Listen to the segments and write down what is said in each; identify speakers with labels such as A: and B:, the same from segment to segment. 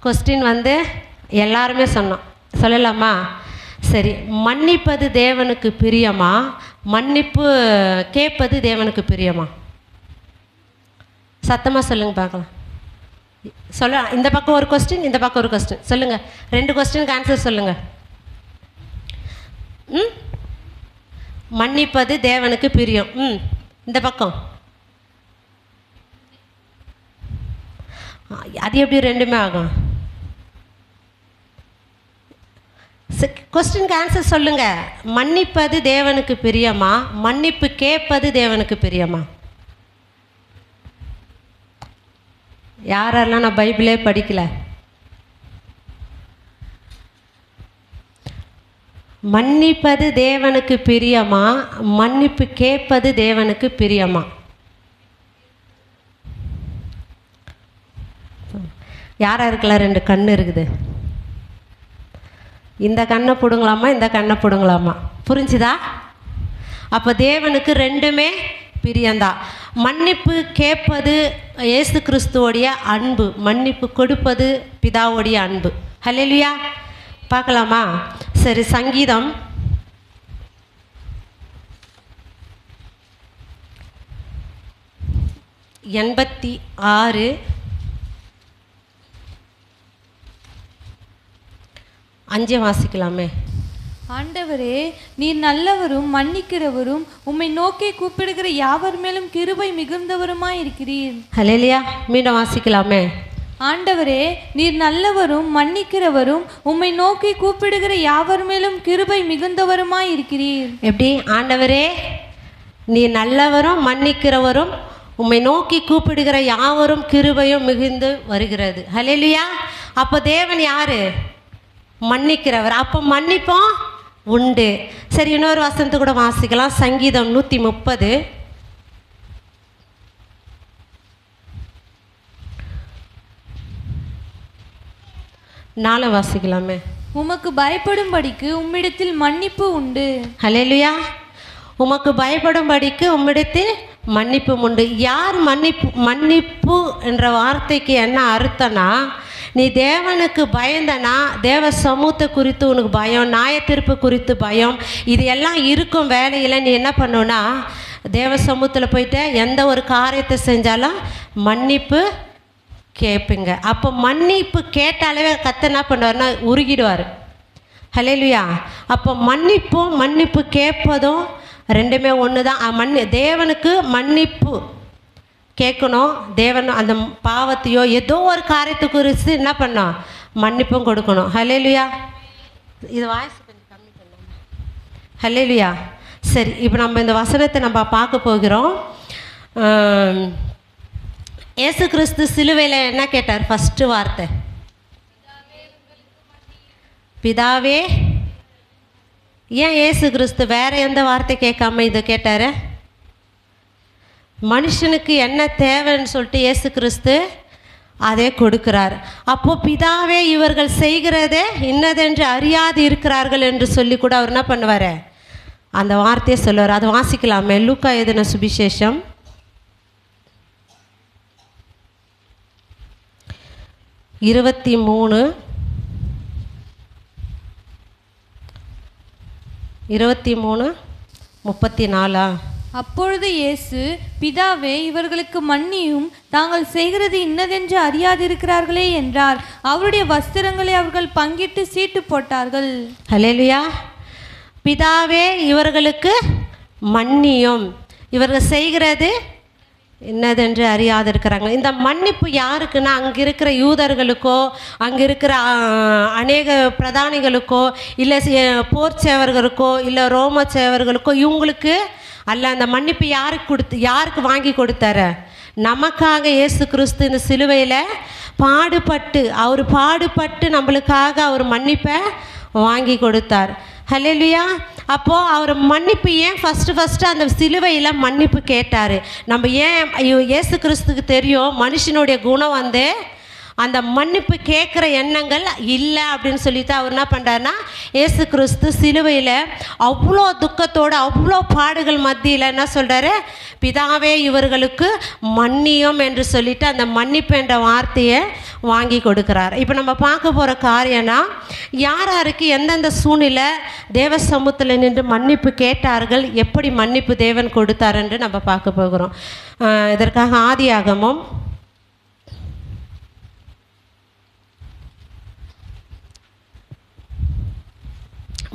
A: Question வந்து எல்லாருமே சொன்னோம், சொல்லலாமா? சரி, மன்னிப்பது தேவனுக்கு பிரியமா, மன்னிப்பு கேட்பது தேவனுக்கு பிரியமா? சத்தமாக சொல்லுங்கள் பார்க்கலாம். சொல்ல, இந்த பக்கம் ஒரு கொஸ்டின், இந்த பக்கம் ஒரு கொஸ்டின் சொல்லுங்கள். 2 கொஸ்டினுக்கு ஆன்சர் சொல்லுங்கள். மன்னிப்பது தேவனுக்கு பிரியம். இந்த பக்கம் அது எப்படி ரெண்டுமே ஆகும்? கொஸ்டினுக்கு ஆன்சர் சொல்லுங்க. மன்னிப்பது தேவனுக்கு பிரியமா, மன்னிப்பு கேட்பது தேவனுக்கு பிரியமா? யாரெல்லாம் நான் பைபிளே படிக்கல? மன்னிப்பது தேவனுக்கு பிரியமா, மன்னிப்பு கேட்பது தேவனுக்கு பிரியமா? யாராருக்கெல்லாம் 2 கண்ணு இருக்குது? இந்த கண்ணை பிடுங்கலாமா, இந்த கண்ணை பிடுங்கலாமா? புரிஞ்சுதா? அப்போ தேவனுக்கு 2மே பிரியந்தான். மன்னிப்பு கேட்பது இயேசு கிறிஸ்துவோடைய அன்பு, மன்னிப்பு கொடுப்பது பிதாவுடைய அன்பு. ஹல்லேலூயா. பார்க்கலாமா? சரி, சங்கீதம் 86 5 வாசிக்கலாமே.
B: ஆண்டவரே, நீர் நல்லவரும் மன்னிக்கிறவரும், உம்மை நோக்கி கூப்பிடுகிற யாவர் மேலும் கிருபை மிகுந்தவருமாய் இருக்கிறீர்.
A: ஹல்லேலூயா. மீண்டும் வாசிக்கலாமே.
B: ஆண்டவரே, நீர் நல்லவரும் மன்னிக்கிறவரும், உம்மை நோக்கி கூப்பிடுகிற யாவர் மேலும் கிருபை மிகுந்தவருமாய் இருக்கிறீர்.
A: எப்படி? ஆண்டவரே, நீ நல்லவரும் மன்னிக்கிறவரும், உம்மை நோக்கி கூப்பிடுகிற யாவரும் கிருபையும் மிகுந்து வருகிறது. ஹல்லேலூயா. அப்போ தேவன் யாரு? மன்னிக்கிறவர். அப்போ மன்னிப்போம் உண்டு. சரி, இன்னொரு வசனத்தை கூட வாசிக்கலாம். சங்கீதம் 130 4 வாசிக்கலாமே.
B: உமக்கு பயப்படும்படிக்கு உம்மிடத்தில் மன்னிப்பு உண்டு.
A: ஹல்லேலூயா. உமக்கு பயப்படும்படிக்கு உம்மிடத்தில் மன்னிப்பு உண்டு. யார் மன்னிப்பு என்ற வார்த்தைக்கு என்ன அர்த்தம்னா, நீ தேவனுக்கு பயந்தனா தேவ சமூகத்தை குறித்து உனக்கு பயம், நியாயத்தீர்ப்பு குறித்து பயம், இது எல்லாம் இருக்கும் வேலையில் நீ என்ன பண்ணுன்னா, தேவ சமூகத்தில் போயிட்டு எந்த ஒரு காரியத்தை செஞ்சாலும் மன்னிப்பு கேட்பீங்க. அப்போ மன்னிப்பு கேட்டாலே கர்த்தர் என்ன பண்ணுவார்னா உருகிடுவார். ஹல்லேலூயா. அப்போ மன்னிப்பும் மன்னிப்பு கேட்பதும் 2மே ஒன்று தான். தேவனுக்கு மன்னிப்பு கேட்கணும், தேவன் அந்த பாவத்தையோ ஏதோ ஒரு காரியத்தை குறித்து என்ன பண்ணோம், மன்னிப்பும் கொடுக்கணும். ஹல்லேலூயா. இது வாய்ஸ் கொஞ்சம் கம்மி பண்ணலாம். ஹல்லேலூயா. சரி, இப்போ நம்ம இந்த வசனத்தை நம்ம பார்க்க போகிறோம். இயேசு கிறிஸ்து சிலுவையில் என்ன கேட்டார்? ஃபஸ்ட்டு வார்த்தை பிதாவே. ஏன் இயேசு கிறிஸ்து வேற எந்த வார்த்தை கேட்காம இதை கேட்டார்? மனுஷனுக்கு என்ன தேவைன்னு சொல்லிட்டு இயேசு கிறிஸ்து அதே கொடுக்கிறார். அப்போது பிதாவே, இவர்கள் செய்கிறதே இன்னதென்று அறியாது இருக்கிறார்கள் என்று சொல்லி கூட அவர் என்ன பண்ணுவார்? அந்த வார்த்தையை சொல்லுவார். அதை வாசிக்கலாமே. லூக்கா எழுதின சுவிசேஷம் 23:34.
B: அப்பொழுது இயேசு, பிதாவே, இவர்களுக்கு மன்னியும், தாங்கள் செய்கிறது இன்னதென்று அறியாதிருக்கிறார்களே என்றார். அவருடைய வஸ்திரங்களை அவர்கள் பங்கிட்டு சீட்டு போட்டார்கள்.
A: ஹல்லேலூயா. பிதாவே, இவர்களுக்கு மன்னியும், இவர்கள் செய்கிறது என்னதென்று அறியாதிருக்கிறாங்க. இந்த மன்னிப்பு யாருக்குன்னா, அங்கே இருக்கிற யூதர்களுக்கோ, அங்கே இருக்கிற அநேக பிரதானிகளுக்கோ, இல்லை போர் சேவர்களுக்கோ, இல்லை ரோம சேவர்களுக்கோ, இவங்களுக்கு அல்ல. அந்த மன்னிப்பு யாருக்கு வாங்கி கொடுத்தாரு? நமக்காக இயேசு கிறிஸ்து இந்த சிலுவையில் அவர் பாடுபட்டு நம்மளுக்காக அவர் மன்னிப்பை வாங்கி கொடுத்தார். ஹல்லேலூயா. அப்போது அவர் மன்னிப்பு ஏன் ஃபஸ்ட்டு அந்த சிலுவையில் மன்னிப்பு கேட்டார்? நம்ம ஏன் இயேசு கிறிஸ்துக்கு தெரியும் மனுஷனுடைய குணம் வந்து அந்த மன்னிப்பு கேட்குற எண்ணங்கள் இல்லை அப்படின்னு சொல்லிட்டு அவர் என்ன பண்ணுறாருன்னா, இயேசு கிறிஸ்து சிலுவையில் அவ்வளோ துக்கத்தோடு அவ்வளோ பாடுகள் மத்தியில் என்ன சொல்கிறாரு, பிதாவே இவர்களுக்கு மன்னியும் என்று சொல்லிட்டு அந்த மன்னிப்பு என்ற வார்த்தையை வாங்கி கொடுக்குறார். இப்போ நம்ம பார்க்க போகிற காரியம்னா, யார் யாருக்கு எந்தெந்த சூழ்நிலை தேவ சமூகத்தில் நின்று மன்னிப்பு கேட்டார்கள், எப்படி மன்னிப்பு தேவன் கொடுத்தார் என்று நம்ம பார்க்க போகிறோம். இதற்காக ஆதியாகமம்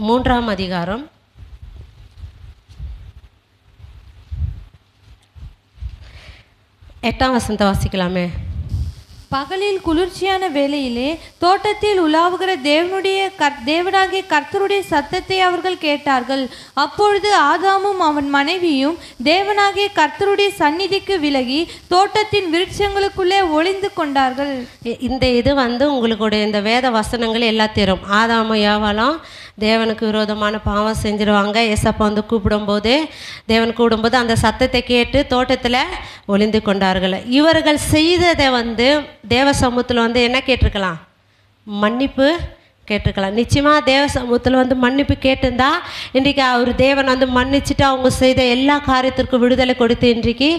A: 3ஆம் அதிகாரம் 8ஆம் வசனத்தை வாசிக்கலாமே.
B: பகலில் குளிர்ச்சியான வேளையிலே தோட்டத்தில் உலாவுகிற தேவனாகிய கர்த்தருடைய சத்தத்தை அவர்கள் கேட்டார்கள். அப்பொழுது ஆதாமும் அவன் மனைவியும் தேவனாகிய கர்த்தருடைய சந்நிதிக்கு விலகி தோட்டத்தின் விருட்சங்களுக்குள்ளே ஒளிந்து கொண்டார்கள்.
A: இது உங்களுடைய இந்த வேத வசனங்கள் எல்லாம் தெரியும். ஆதாமும் ஏவாளும் தேவனுக்கு விரோதமான பாவம் செஞ்சிருவாங்க. ஏசப்பா கூப்பிடும்போது தேவன் கூப்பிடும்போது அந்த சத்தத்தை கேட்டு தோட்டத்தில் ஒளிந்து கொண்டார்கள். இவர்கள் செய்ததை தேவ சமூகத்தில் என்ன கேட்டிருக்கலாம், மன்னிப்பு கேட்டிருக்கலாம். நிச்சயமாக தேவ சமூகத்தில் மன்னிப்பு கேட்டிருந்தா இன்றைக்கி அவர் தேவன் மன்னிச்சுட்டு அவங்க செய்த எல்லா காரியத்திற்கும் விடுதலை கொடுத்து இன்றைக்கு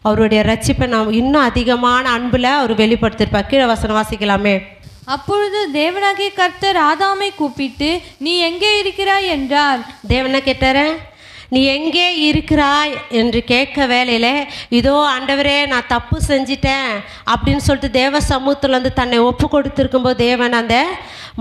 A: அவருடைய ரட்சிப்பை நாம் இன்னும் அதிகமான அன்பில் அவர் வெளிப்படுத்தியிருப்பார். கீழே வசனம் வாசிக்கலாமே.
B: அப்பொழுது தேவனாகிய கர்த்தர் ஆதாமை கூப்பிட்டு, நீ எங்கே இருக்கிறாய் என்றார்.
A: தேவனை கேட்டார, நீ எங்கே இருக்கிறாய் என்று கேட்க வேலையில், இதோ ஆண்டவரே நான் தப்பு செஞ்சிட்டேன் அப்படின்னு சொல்லிட்டு தேவ சமூகத்தில் தன்னை ஒப்பு கொடுத்துருக்கும்போது தேவன் அந்த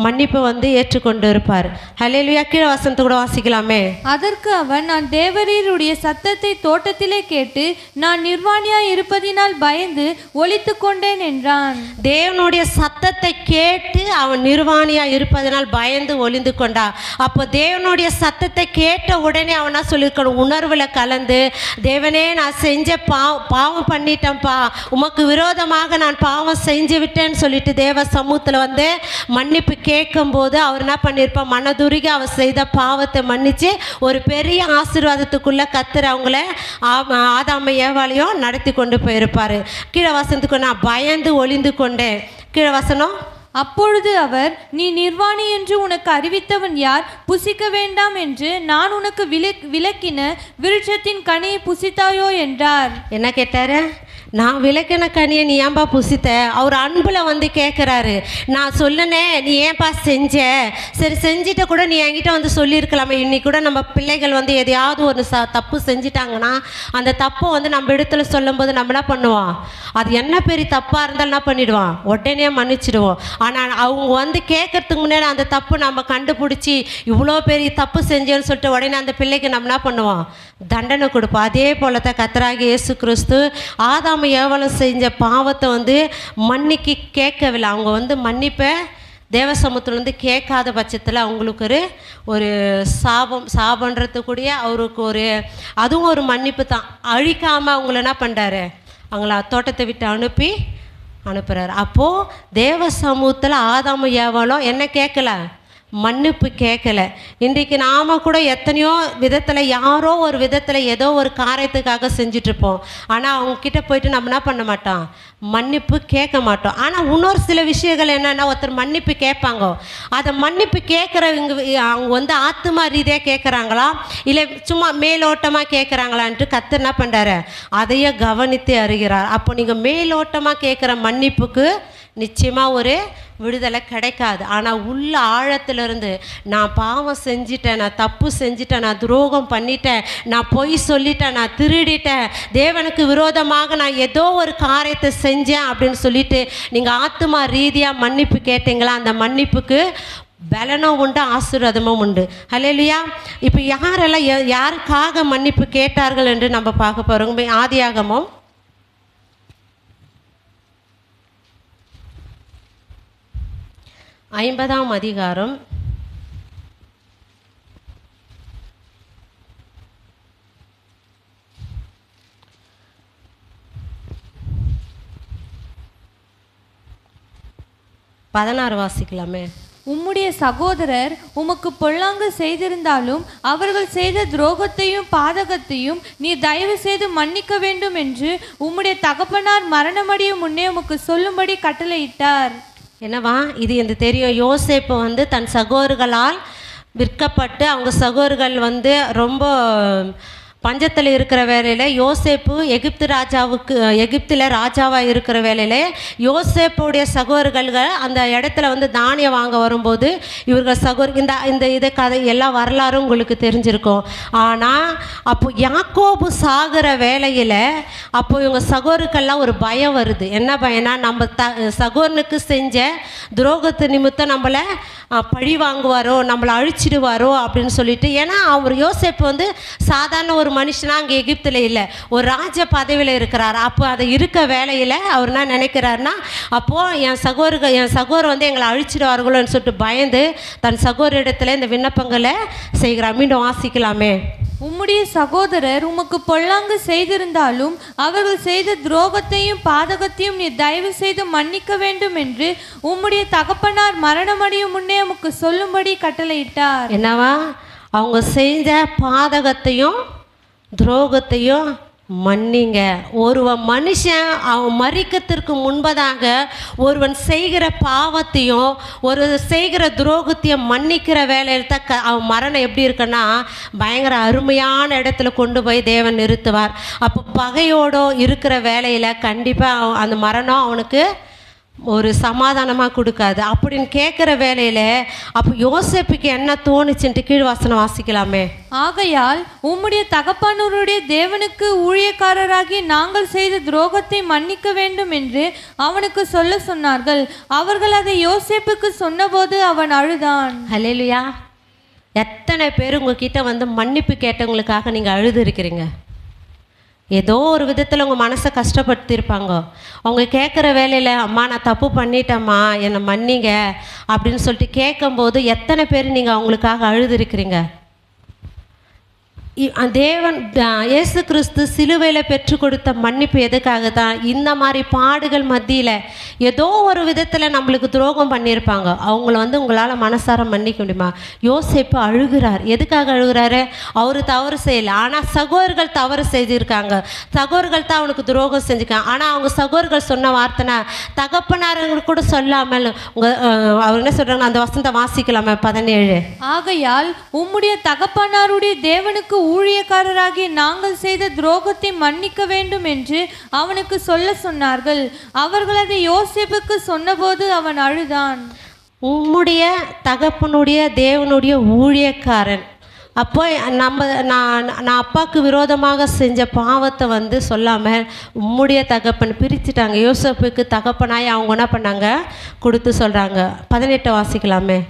A: மன்னிப்பை ஏற்றுக்கொண்டு இருப்பார். ஹல்லேலூயா. கீழே வசனத்தை கூட வாசிக்கலாமே.
B: அதற்கு அவன், நான் தேவரீருடைய சத்தத்தை தோட்டத்திலே கேட்டு நான் நிர்வாணியாய் இருப்பதினால் பயந்து ஒளித்து கொண்டேன் என்றான்.
A: தேவனுடைய சத்தத்தை கேட்டு அவன் நிர்வாணியாய் இருப்பதனால் பயந்து ஒளிந்து கொண்டான். அப்போ தேவனுடைய சத்தத்தை கேட்ட உடனே அவனா சொல்லியிருக்கணும், உணர்வில் கலந்து, தேவனே நான் செஞ்ச பாவம் பண்ணிட்டேன்ப்பா, உமக்கு விரோதமாக நான் பாவம் செஞ்சு விட்டேன்னு சொல்லிட்டு தேவ சமூகத்தில் மன்னிப்பு கேட்கும்போது அவர் என்ன பண்ணியிருப்பார், மனதுருகி அவர் செய்த பாவத்தை மன்னித்து ஒரு பெரிய ஆசீர்வாதத்துக்குள்ளே கர்த்தர் அவங்கள ஆதாமை ஏவாளையும் நடத்தி கொண்டு போயிருப்பார். கீழே வசனத்துக்கு நான் பயந்து ஒளிந்து கொண்டேன். கீழே வசனம்.
B: அப்பொழுது அவர், நீ நிர்வாணி என்று உனக்கு அறிவித்தவன் யார்? புசிக்க வேண்டாம் என்று நான் உனக்கு விலக்கின விருட்சத்தின் கனியை புசித்தாயோ என்றார்.
A: என்ன கேட்டாரு, நான் விளக்கின கனியை நீ ஏன்பா புசித்த? அவர் அன்பில் கேட்குறாரு. நான் சொன்னனே, நீ ஏன்பா செஞ்ச? சரி செஞ்சிட்ட கூட நீ என்கிட்ட சொல்லியிருக்கலாமே. இன்னைக்கு கூட நம்ம பிள்ளைகள் எதையாவது ஒரு தப்பு செஞ்சிட்டாங்கன்னா அந்த தப்பை நம்ம இடத்துல சொல்லும்போது நம்ம என்ன பண்ணுவோம், அது என்ன பெரிய தப்பாக இருந்தாலும் என்ன பண்ணிவிடுவோம், உடனே மன்னிச்சிடுவோம். ஆனால் அவங்க கேட்கறதுக்கு முன்னாடி அந்த தப்பு நம்ம கண்டுபிடிச்சி இவ்வளோ பெரிய தப்பு செஞ்சேன்னு சொல்லிட்டு உடனே அந்த பிள்ளைக்கு நம்ம என்ன பண்ணுவோம், தண்டனை கொடுப்போம். அதே போல தான் கர்த்தராகிய இயேசு கிறிஸ்து ஆதாம் எவ்வளவு செஞ்ச பாவத்தை மன்னிக்கு கேட்கவில்லை. அவங்க மன்னிப்பை தேவ சமூகத்தில் கேட்காத பட்சத்தில் அவங்களுக்கு ஒரு சாபன்றதுக்கூடிய அவருக்கு அதுவும் ஒரு மன்னிப்பு தான். அழிக்காமல் அவங்கள என்ன பண்ணுறாரு, அவங்கள தோட்டத்தை விட்டு அனுப்புகிறார். அப்போது தேவ சமூகத்தில் ஆதாம் ஏவாளும் என்ன கேட்கல, மன்னிப்பு கேட்கல. இன்றைக்கு நாம் கூட எத்தனையோ விதத்தில் யாரோ ஒரு விதத்தில் ஏதோ ஒரு காரியத்துக்காக செஞ்சிட்ருப்போம். ஆனால் அவங்கக்கிட்ட போயிட்டு நம்ம என்ன பண்ண மாட்டோம், மன்னிப்பு கேட்க மாட்டோம். ஆனால் இன்னொரு சில விஷயங்கள் என்னென்னா, ஒருத்தர் மன்னிப்பு கேட்பாங்க, அதை மன்னிப்பு கேட்குறவங்க அவங்க ஆத்மா ரீதியாக கேட்குறாங்களா இல்லை சும்மா மேலோட்டமாக கேட்குறாங்களான்ட்டு கர்த்தர் என்ன பண்ணுறாரு, அதையே கவனித்து அறிகிறார். அப்போ நீங்கள் மேலோட்டமாக கேட்குற மன்னிப்புக்கு நிச்சயமாக ஒரு விடுதலை கிடைக்காது. ஆனால் உள்ள ஆழத்திலிருந்து நான் பாவம் செஞ்சிட்டேன், நான் தப்பு செஞ்சிட்டேன், நான் துரோகம் பண்ணிட்டேன், நான் பொய் சொல்லிட்டேன், நான் திருடிட்டேன், தேவனுக்கு விரோதமாக நான் ஏதோ ஒரு காரியத்தை செஞ்சேன் அப்படின்னு சொல்லிட்டு நீங்கள் ஆத்மா ரீதியாக மன்னிப்பு கேட்டீங்களா, அந்த மன்னிப்புக்கு பலனும் உண்டு, ஆசீர்வாதமும் உண்டு. ஹல்லேலூயா. இப்போ யாரெல்லாம் யாருக்காக மன்னிப்பு கேட்டார்கள் என்று நம்ம பார்க்க போகிறோம். ஆதியாகமம் 50ஆம் அதிகாரம் 16 வாசிக்கலாமே.
B: உம்முடைய சகோதரர் உமக்கு பொல்லாங்கு செய்திருந்தாலும் அவர்கள் செய்த துரோகத்தையும் பாதகத்தையும் நீ தயவு செய்து மன்னிக்க வேண்டும் என்று உம்முடைய தகப்பனார் மரணமடையும் முன்னே உமக்கு சொல்லும்படி கட்டளையிட்டார்.
A: என்னவா இது எனக்கு தெரியும். யோசேப்பு வந்து தன் சகோதரர்களால் விற்கப்பட்டு அவங்க சகோதரர்கள் வந்து ரொம்ப பஞ்சத்தில் இருக்கிற வேலையில் யோசேப்பு எகிப்தில் ராஜாவாக இருக்கிற வேலையில் யோசேப்புடைய சகோதரர்கள் அந்த இடத்துல வந்து தானியம் வாங்க வரும்போது இவர்கள் இந்த இதை கதை எல்லா வரலாறும் உங்களுக்கு தெரிஞ்சிருக்கும். ஆனால் அப்போ யாக்கோபு சாகிற வேலையில் அப்போ இவங்க சகோதரருக்கெல்லாம் ஒரு பயம் வருது. என்ன பயம்னா, நம்ம சகோதரனுக்கு செஞ்ச துரோகத்து நிமித்தம் நம்மளை பழி வாங்குவாரோ, நம்மளை அழிச்சிடுவாரோ அப்படின்னு சொல்லிட்டு. ஏன்னா அவர் யோசேப்பு வந்து சாதாரண ஒரு மனுஷனா அங்கே எகிப்தில் இல்லை, ஒரு ராஜ பதவியில் இருக்கிறார். அப்போ அதை இருக்க வேலையில் அவர் என்ன நினைக்கிறாருன்னா, அப்போது என் சகோதரர் வந்து எங்களை அழிச்சிடுவார்களோன்னு சொல்லிட்டு பயந்து தன் சகோதரிடத்தில் இந்த விண்ணப்பங்களை செய்கிறார். மீண்டும் வாசிக்கலாமே.
B: உம்முடைய சகோதரர் உமக்கு பொல்லாங்கு செய்திருந்தாலும் அவர்கள் செய்த துரோகத்தையும் பாதகத்தையும் நீ தயவு செய்து மன்னிக்க வேண்டும் என்று உம்முடைய தகப்பனார் மரணமடையும் முன்னே உமக்கு சொல்லும்படி கட்டளையிட்டார்.
A: என்னவா, அவங்க செய்த பாதகத்தையும் துரோகத்தையும் மன்னிங்க. ஒருவன் மனுஷன் அவன் மரிக்கத்திற்கு முன்பதாக ஒருவன் செய்கிற பாவத்தையும் ஒரு செய்கிற துரோகத்தையும் மன்னிக்கிற வேலையில் தான் அவன் மரணம் எப்படி இருக்குன்னா பயங்கர அருமையான இடத்துல கொண்டு போய் தேவன் நிறுத்துவார். அப்போ பகையோடு இருக்கிற வேலையில் கண்டிப்பாக அந்த மரணம் அவனுக்கு ஒரு சமாதானமாக கொடுக்காது. அப்படின்னு கேட்குற வேலையில் அப்போ யோசேப்புக்கு என்ன தோணுச்சுன்ட்டு கீழ்வாசனம் வாசிக்கலாமே.
B: ஆகையால் உம்முடைய தகப்பனருடைய தேவனுக்கு ஊழியக்காரராகி நாங்கள் செய்த துரோகத்தை மன்னிக்க வேண்டும் என்று அவனுக்கு சொல்ல சொன்னார்கள். அவர்கள் அதை யோசேப்புக்கு சொன்னபோது அவன் அழுதான்.
A: ஹல்லேலூயா. எத்தனை பேர் உங்ககிட்ட வந்து மன்னிப்பு கேட்டவங்களுக்காக நீங்கள் அழுது இருக்கிறீங்க? ஏதோ ஒரு விதத்தில் உங்கள் மனசை கஷ்டப்படுத்தியிருப்பாங்க. அவங்க கேட்குற வேலையில் அம்மா நான் தப்பு பண்ணிட்டேம்மா என்னை மன்னிங்க அப்படின்னு சொல்லிட்டு கேட்கும்போது எத்தனை பேர் நீங்கள் அவங்களுக்காக அழுதுருக்கிறீங்க? தேவன் இயேசு கிறிஸ்து சிலுவையில் பெற்று கொடுத்த மன்னிப்பு எதுக்காக தான்? இந்த மாதிரி பாடுகள் மத்தியில் ஏதோ ஒரு விதத்தில் நம்மளுக்கு துரோகம் பண்ணியிருப்பாங்க, அவங்கள வந்து உங்களால் மனசார மன்னிக்க முடியுமா? யோசேப்பு அழுகிறார். எதுக்காக அழுகிறாரு? அவர் தவறு செய்யலை, ஆனால் சகோதரர்கள் தவறு செய்திருக்காங்க. சகோதரர்கள் தான் அவனுக்கு துரோகம் செஞ்சுருக்காங்க. ஆனால் அவங்க சகோதரர்கள் சொன்ன வார்த்தைனா தகப்பனாரங்களுக்கு கூட சொல்லாமல் அவர் என்ன சொல்கிறாங்க, அந்த வசனத்தை வாசிக்கலாமா 17.
B: ஆகையால் உம்முடைய தகப்பனாருடைய தேவனுக்கு ஊழியக்காரராகிய நாங்கள் செய்த துரோகத்தை மன்னிக்க வேண்டும் என்று அவனுக்கு சொல்ல சொன்னார்கள். அவர்கள் அதை யோசேப்புக்கு சொன்னபோது அவன் அழுதான்.
A: உம்முடைய தகப்பனுடைய தேவனுடைய ஊழியக்காரன். அப்போ நான் அப்பாவுக்கு விரோதமாக செஞ்ச பாவத்தை வந்து சொல்லாமல் உம்முடைய தகப்பன் பிரிச்சுட்டாங்க. யோசேப்புக்கு தகப்பனாய் அவங்க என்ன பண்ணாங்க, கொடுத்து சொல்கிறாங்க. 18 வாசிக்கலாமே.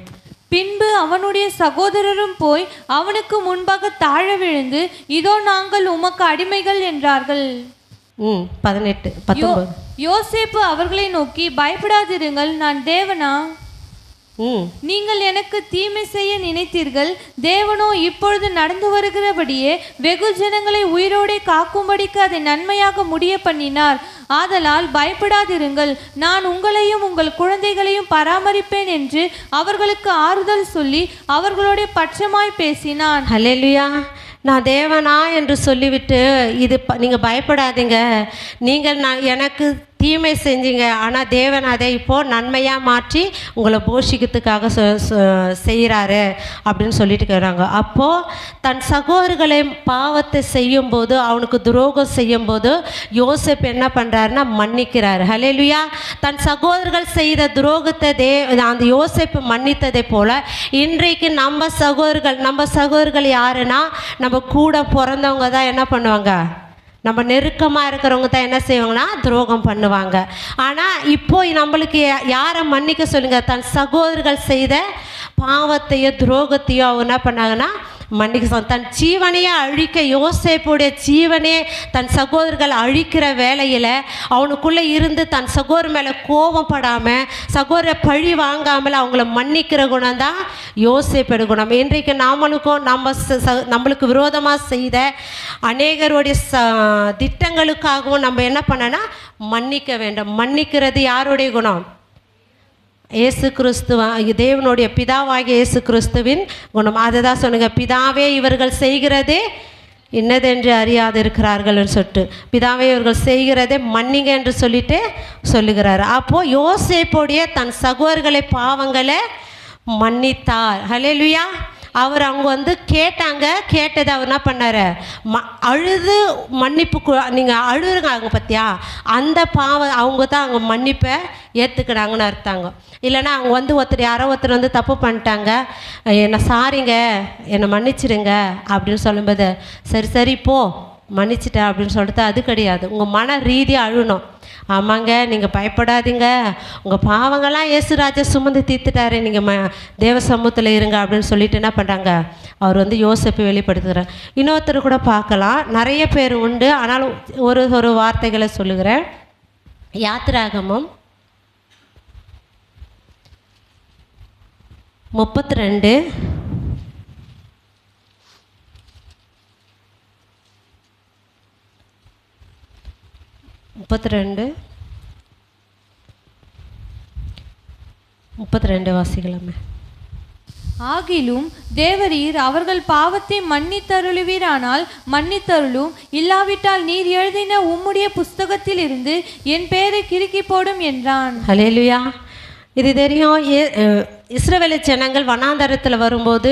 B: பின்பு அவனுடைய சகோதரரும் போய் அவனுக்கு முன்பாக தாழ விழுந்து இதோ நாங்கள் உமக்கு அடிமைகள் என்றார்கள்.
A: 18 19.
B: யோசேப்பு அவர்களை நோக்கி பயப்படாதிருங்கள், நான் தேவனா? நீங்கள் எனக்கு தீமை செய்ய நினைத்தீர்கள், தேவனோ இப்பொழுது நடந்து வருகிறபடியே வெகு ஜனங்களை உயிரோடே காக்கும்படிக்கு அதை நன்மையாக முடிய பண்ணினார். ஆதலால் பயப்படாதிருங்கள், நான் உங்களையும் உங்கள் குழந்தைகளையும் பராமரிப்பேன் என்று அவர்களுக்கு ஆறுதல் சொல்லி அவர்களோட பட்சமாய் பேசினான்.
A: ஹல்லேலூயா. நான் தேவனா என்று சொல்லிவிட்டு இது நீங்கள் பயப்படாதீங்க, நீங்கள் எனக்கு தீமை செஞ்சீங்க, ஆனால் தேவன் அதை இப்போது நன்மையாக மாற்றி உங்களை போஷிக்கிறதுக்காக செய்கிறாரு அப்படின்னு சொல்லிட்டு கேட்குறாங்க. அப்போது தன் சகோதரர்களை பாவத்தை செய்யும்போது அவனுக்கு துரோகம் செய்யும்போது யோசேப்பு என்ன பண்ணுறாருன்னா மன்னிக்கிறார். ஹல்லேலூயா. தன் சகோதரர்கள் செய்த துரோகத்தை அந்த யோசேப்பு மன்னித்ததை போல் இன்றைக்கு நம்ம சகோதரர்கள் யாருன்னா நம்ம கூட பிறந்தவங்க தான் என்ன பண்ணுவாங்க, நம்ம நெருக்கமாக இருக்கிறவங்க தான் என்ன செய்வாங்கன்னா துரோகம் பண்ணுவாங்க. ஆனால் இப்போ நம்மளுக்கு யாரை மன்னிக்க சொல்லுங்கள்? தன் சகோதரர்கள் செய்த பாவத்தையோ துரோகத்தையோ அவங்க என்ன பண்ணாங்கன்னா மன்னிக்க தன் ஜீவனையே அழிக்க யோசேப்புடைய ஜீவனே தன் சகோதரர்கள் அழிக்கிற வேலையில் அவனுக்குள்ளே இருந்து தன் சகோதரர் மேலே கோபப்படாமல் சகோதர பழி வாங்காமல் அவங்கள மன்னிக்கிற குணம் தான் யோசேப்பு குணம். இன்றைக்கு நாமளுக்கும் நம்மளுக்கு விரோதமாக செய்த அநேகருடைய திட்டங்களுக்காகவும் நம்ம என்ன பண்ணனா மன்னிக்க வேண்டும். மன்னிக்கிறது யாருடைய குணம்? இயேசு கிறிஸ்துவ தேவனுடைய பிதாவாகிய இயேசு கிறிஸ்துவின் குணம். அதை தான் சொன்னுங்க, பிதாவே இவர்கள் செய்கிறதே இன்னதென்று அறியாது இருக்கிறார்கள்னு சொல்லிட்டு, பிதாவே இவர்கள் செய்கிறதே மன்னிங்க என்று சொல்லிட்டு சொல்லுகிறார். அப்போது யோசேப்புடைய தன் சகோதரர்களை பாவங்களை மன்னித்தார். ஹல்லேலூயா. அவர் அவங்க வந்து கேட்டாங்க, கேட்டதை அவர் என்ன பண்ணார், அழுது மன்னிப்பு நீங்கள் அழுகுங்க அவங்க பற்றியா, அந்த அவங்க தான் அவங்க மன்னிப்பை ஏற்றுக்கிறாங்கன்னு அர்த்தாங்க. இல்லைன்னா அவங்க வந்து யாரோ ஒருத்தர் வந்து தப்பு பண்ணிட்டாங்க, என்னை சாரிங்க என்னை மன்னிச்சிடுங்க அப்படின்னு சொல்லும்போது சரி சரி போ மன்னிச்சிட்டேன் அப்படின்னு சொல்லிட்டு அது கிடையாது. உங்கள் மன ரீதியாக அழுணும். ஆமாங்க நீங்கள் பயப்படாதீங்க, உங்கள் பாவங்கள்லாம் இயேசுராஜா சுமந்து தீர்த்துட்டாரு, நீங்கள் தேவ சமூகத்தில் இருங்க அப்படின்னு சொல்லிட்டு என்ன பண்ணுறாங்க, அவர் வந்து யோசேப்பு வெளிப்படுத்துகிறார். இன்னொருத்தர் கூட பார்க்கலாம், நிறைய பேர் உண்டு, ஆனாலும் ஒரு வார்த்தைகளை சொல்லுகிறேன். யாத்திராகமம் 32 வாசிக்கலாமே.
B: ஆகிலும் தேவரீர் அவர்கள் பாவத்தை மன்னித்தருளுவீரானால் மன்னித்தருளும், இல்லாவிட்டால் நீர் எழுதின உம்முடைய புஸ்தகத்தில் இருந்து என் பெயரை கிறுக்கி போடும் என்றான்.
A: ஹல்லேலூயா. இது தெரியும். இஸ்ரவேல் ஜனங்கள் வனாந்தரத்தில் வரும்போது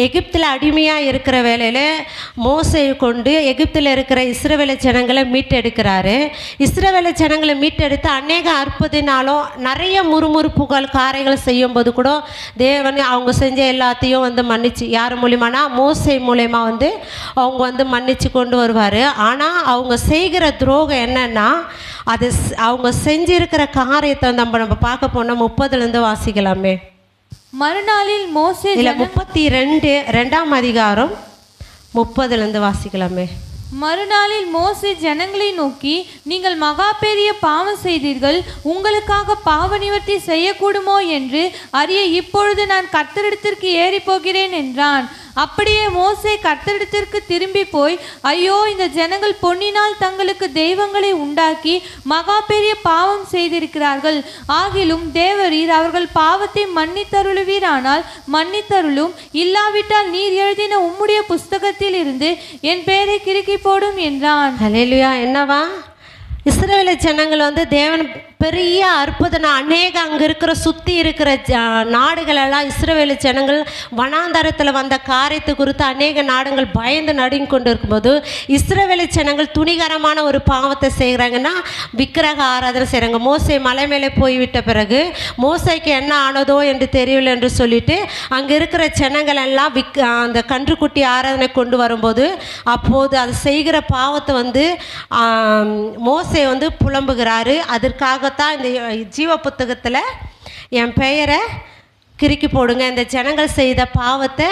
A: எகிப்தில் அடிமையாக இருக்கிற வேளையில் மோசேயை கொண்டு எகிப்தில் இருக்கிற இஸ்ரவேல் ஜனங்களை மீட்டெடுக்கிறாரு. இஸ்ரவேல் ஜனங்களை மீட்டெடுத்து அநேக அற்புதனாலும் நிறைய முறுமுறுப்புகள் காரியங்கள் செய்யும்போது கூட தேவன் அவங்க செஞ்ச எல்லாத்தையும் வந்து மன்னிச்சு, யார் மூலியமானா மோசே மூலயமா வந்து அவங்க வந்து மன்னிச்சு கொண்டு வருவார். ஆனால் அவங்க செய்கிற துரோகம் என்னன்னா, அது அவங்க செஞ்சிருக்கிற காரியத்தை நம்ம பார்க்க போனால் 30 வாசிக்கலாமே.
B: மறுநாளில் மோசே
A: 32 அதிகாரம் 30 வாசிக்கலாமே.
B: மறுநாளில் மோசே ஜனங்களை நோக்கி, நீங்கள் மகா பெரிய பாவம் செய்தீர்கள், உங்களுக்காக பாவ நிவர்த்தி செய்யக்கூடுமோ என்று அறிய இப்பொழுது நான் கர்த்தரிடத்திற்கு ஏறி போகிறேன் என்றான். அப்படியே மோசே கர்த்தரிடத்திற்கு திரும்பி போய், ஐயோ இந்த ஜனங்கள் பொன்னினால் தங்களுக்கு தெய்வங்களை உண்டாக்கி மகா பெரிய பாவம் செய்திருக்கிறார்கள். ஆகிலும் தேவரீர் அவர்கள் பாவத்தை மன்னித்தருளுவீரானால் மன்னித்தருளும், இல்லாவிட்டால் நீர் எழுதின உம்முடைய புஸ்தகத்தில் இருந்து என் பெயரை கிறுக்கி போடும் என்றான்.
A: ஹல்லேலூயா. என்னவா, இஸ்ரவேல் ஜனங்கள் வந்து தேவன் பெரிய அற்புதம் அநேக அங்கே இருக்கிற சுற்றி இருக்கிற நாடுகளெல்லாம் இஸ்ரவேல் ஜனங்கள் வனாந்தரத்தில் வந்த காரியத்தை குறித்து அநேக நாடுகள் பயந்து நடுங்கி கொண்டு இருக்கும்போது இஸ்ரவேல் ஜனங்கள் துணிகரமான ஒரு பாவத்தை செய்கிறாங்கன்னா விக்கிரக ஆராதனை செய்கிறாங்க. மோசே மலை மேலே போய்விட்ட பிறகு மோசைக்கு என்ன ஆனதோ என்று தெரியவில்லை என்று சொல்லிட்டு அங்கே இருக்கிற ஜனங்கள் எல்லாம் அந்த கன்றுக்குட்டி ஆராதனை கொண்டு வரும்போது அப்போது அது செய்கிற பாவத்தை வந்து மோசே வந்து புலம்புகிறாரு. அதற்காக தான் இந்த ஜீவ புத்தகத்தில் என் பெயரை கிறுக்கி போடுங்க, இந்த ஜனங்கள் செய்த பாவத்தை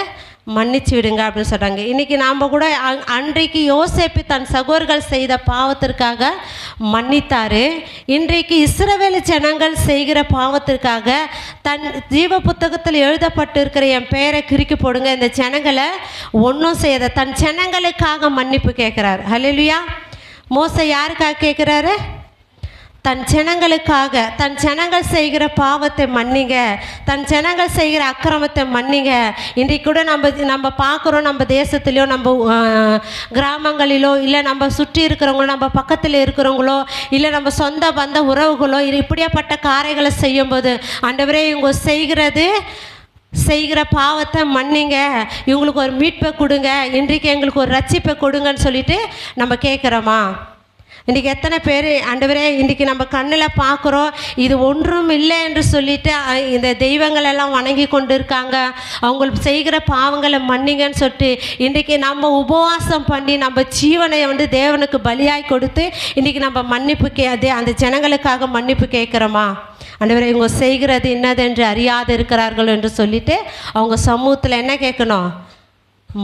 A: மன்னிச்சு விடுங்க அப்படின்னு சொல்கிறாங்க. இன்றைக்கி நாம் கூட அன்றைக்கு யோசேப்பு தன் சகோதரர்கள் செய்த பாவத்திற்காக மன்னித்தார். இன்றைக்கு இஸ்ரவேல் ஜனங்கள் செய்கிற பாவத்திற்காக தன் ஜீவ புத்தகத்தில் எழுதப்பட்டிருக்கிற என் பெயரை கிறுக்கி போடுங்க, இந்த ஜனங்களை ஒன்றும் செய்யாத தன் ஜனங்களுக்காக மன்னிப்பு கேட்குறாரு. ஹல்லேலூயா. மோசே யாருக்காக கேட்குறாரு? தன் ஜனங்களுக்காக. தன் ஜனங்கள் செய்கிற பாவத்தை மன்னிங்க, தன் ஜனங்கள் செய்கிற அக்கிரமத்தை மன்னிங்க. இன்றைக்கு கூட நம்ம பார்க்குறோம், நம்ம தேசத்துலையோ நம்ம கிராமங்களிலோ இல்லை நம்ம சுற்றி இருக்கிறவங்களோ நம்ம பக்கத்தில் இருக்கிறவங்களோ இல்லை நம்ம சொந்த பந்த உறவுகளோ இப்படியாப்பட்ட காரியங்களை செய்யும்போது ஆண்டவரே இவங்க செய்கிற பாவத்தை மன்னிங்க, இவங்களுக்கு ஒரு மீட்பை கொடுங்க, இன்றைக்கு எங்களுக்கு ஒரு ரட்சிப்பை கொடுங்கன்னு சொல்லிட்டு நம்ம கேட்குறோமா? இன்றைக்கி எத்தனை பேர் ஆண்டவரே இன்றைக்கி நம்ம கண்ணில் பார்க்குறோம் இது ஒன்றும் இல்லை என்று சொல்லிட்டு இந்த தெய்வங்களெல்லாம் வணங்கி கொண்டு இருக்காங்க, அவங்களுக்கு செய்கிற பாவங்களை மன்னிங்கன்னு சொல்லிட்டு இன்றைக்கி நம்ம உபவாசம் பண்ணி நம்ம ஜீவனை வந்து தேவனுக்கு பலியாய் கொடுத்து இன்றைக்கி நம்ம மன்னிப்பு அந்த ஜனங்களுக்காக மன்னிப்பு கேட்குறோமா? ஆண்டவரே இவங்க செய்கிறது என்னதென்று அறியாது இருக்கிறார்கள் என்று சொல்லிட்டு அவங்க சமூகத்தில் என்ன கேட்கணும்?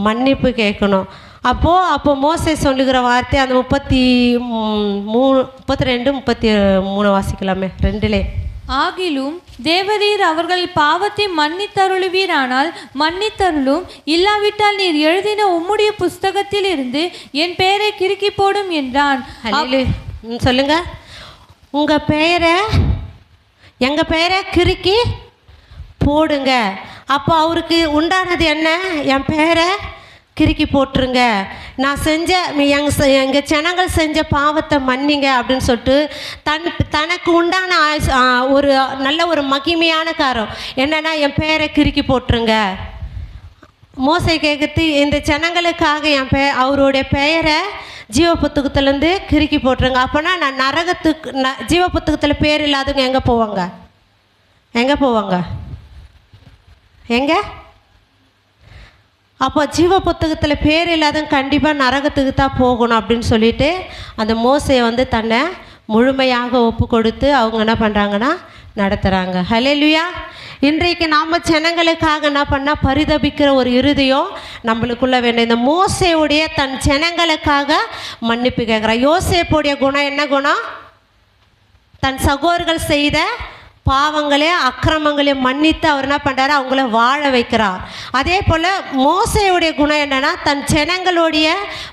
A: மன்னிப்பு கேட்கணும். அப்போ மோசே சொல்லுகிற வார்த்தை அந்த 32 வாசிக்கலாமே 2.
B: ஆகிலும் தேவரீர் அவர்கள் பாவத்தை மன்னித்தருளுவீரானால் மன்னித்தருளும், இல்லாவிட்டால் நீர் எழுதின உம்முடைய புஸ்தகத்தில் இருந்து என் பெயரை கிறுக்கி போடும் என்றான்.
A: சொல்லுங்க, உங்க பெயரை எங்கள் பெயரை கிறுக்கி போடுங்க. அப்போ அவருக்கு உண்டானது என்ன? என் பேரை கிறுக்கி போட்டுருங்க, நான் செஞ்ச எங்கள் ஜனங்கள் செஞ்ச பாவத்தை மன்னிங்க அப்படின்னு சொல்லிட்டு தனக்கு உண்டான ஒரு நல்ல ஒரு மகிமையான காரம் என்னென்னா என் பேரை கிறுக்கி போட்டுருங்க. மோசே கேட்குறது, இந்த ஜனங்களுக்காக அவருடைய பெயரை ஜீவ புத்தகத்துலேருந்து கிறுக்கி போட்டுருங்க. அப்போனா நான் நரகத்துக்கு ஜீவ புத்தகத்தில் பேர் இல்லாதவங்க எங்கே போவாங்க? எங்கே போவாங்க? எங்கே? அப்போ ஜீவ புத்தகத்தில் பேர் இல்லாதவங்க கண்டிப்பாக நரகத்துக்கு தான் போகணும் அப்படின்னு சொல்லிட்டு அந்த மோசையை தன்னை முழுமையாக ஒப்பு கொடுத்து அவங்க என்ன பண்ணுறாங்கன்னா நடத்துகிறாங்க. ஹல்லேலூயா. இன்றைக்கு நாம் ஜனங்களுக்காக என்ன பண்ணால் பரிதபிக்கிற ஒரு இருதயம் நம்மளுக்குள்ளே வேண்டும். இந்த மோசையுடைய தன் ஜனங்களுக்காக மன்னிப்பு கேட்குறான். யோசேப்புடைய குணம் என்ன குணம்? தன் சகோதரர்கள் செய்த பாவங்களே அக்கிரமங்களே மன்னித்து அவர் என்ன பண்ணுறாரு? அவங்கள வாழ வைக்கிறார். அதே போல் மோசையுடைய குணம் என்னென்னா தன் ஜனங்களுடைய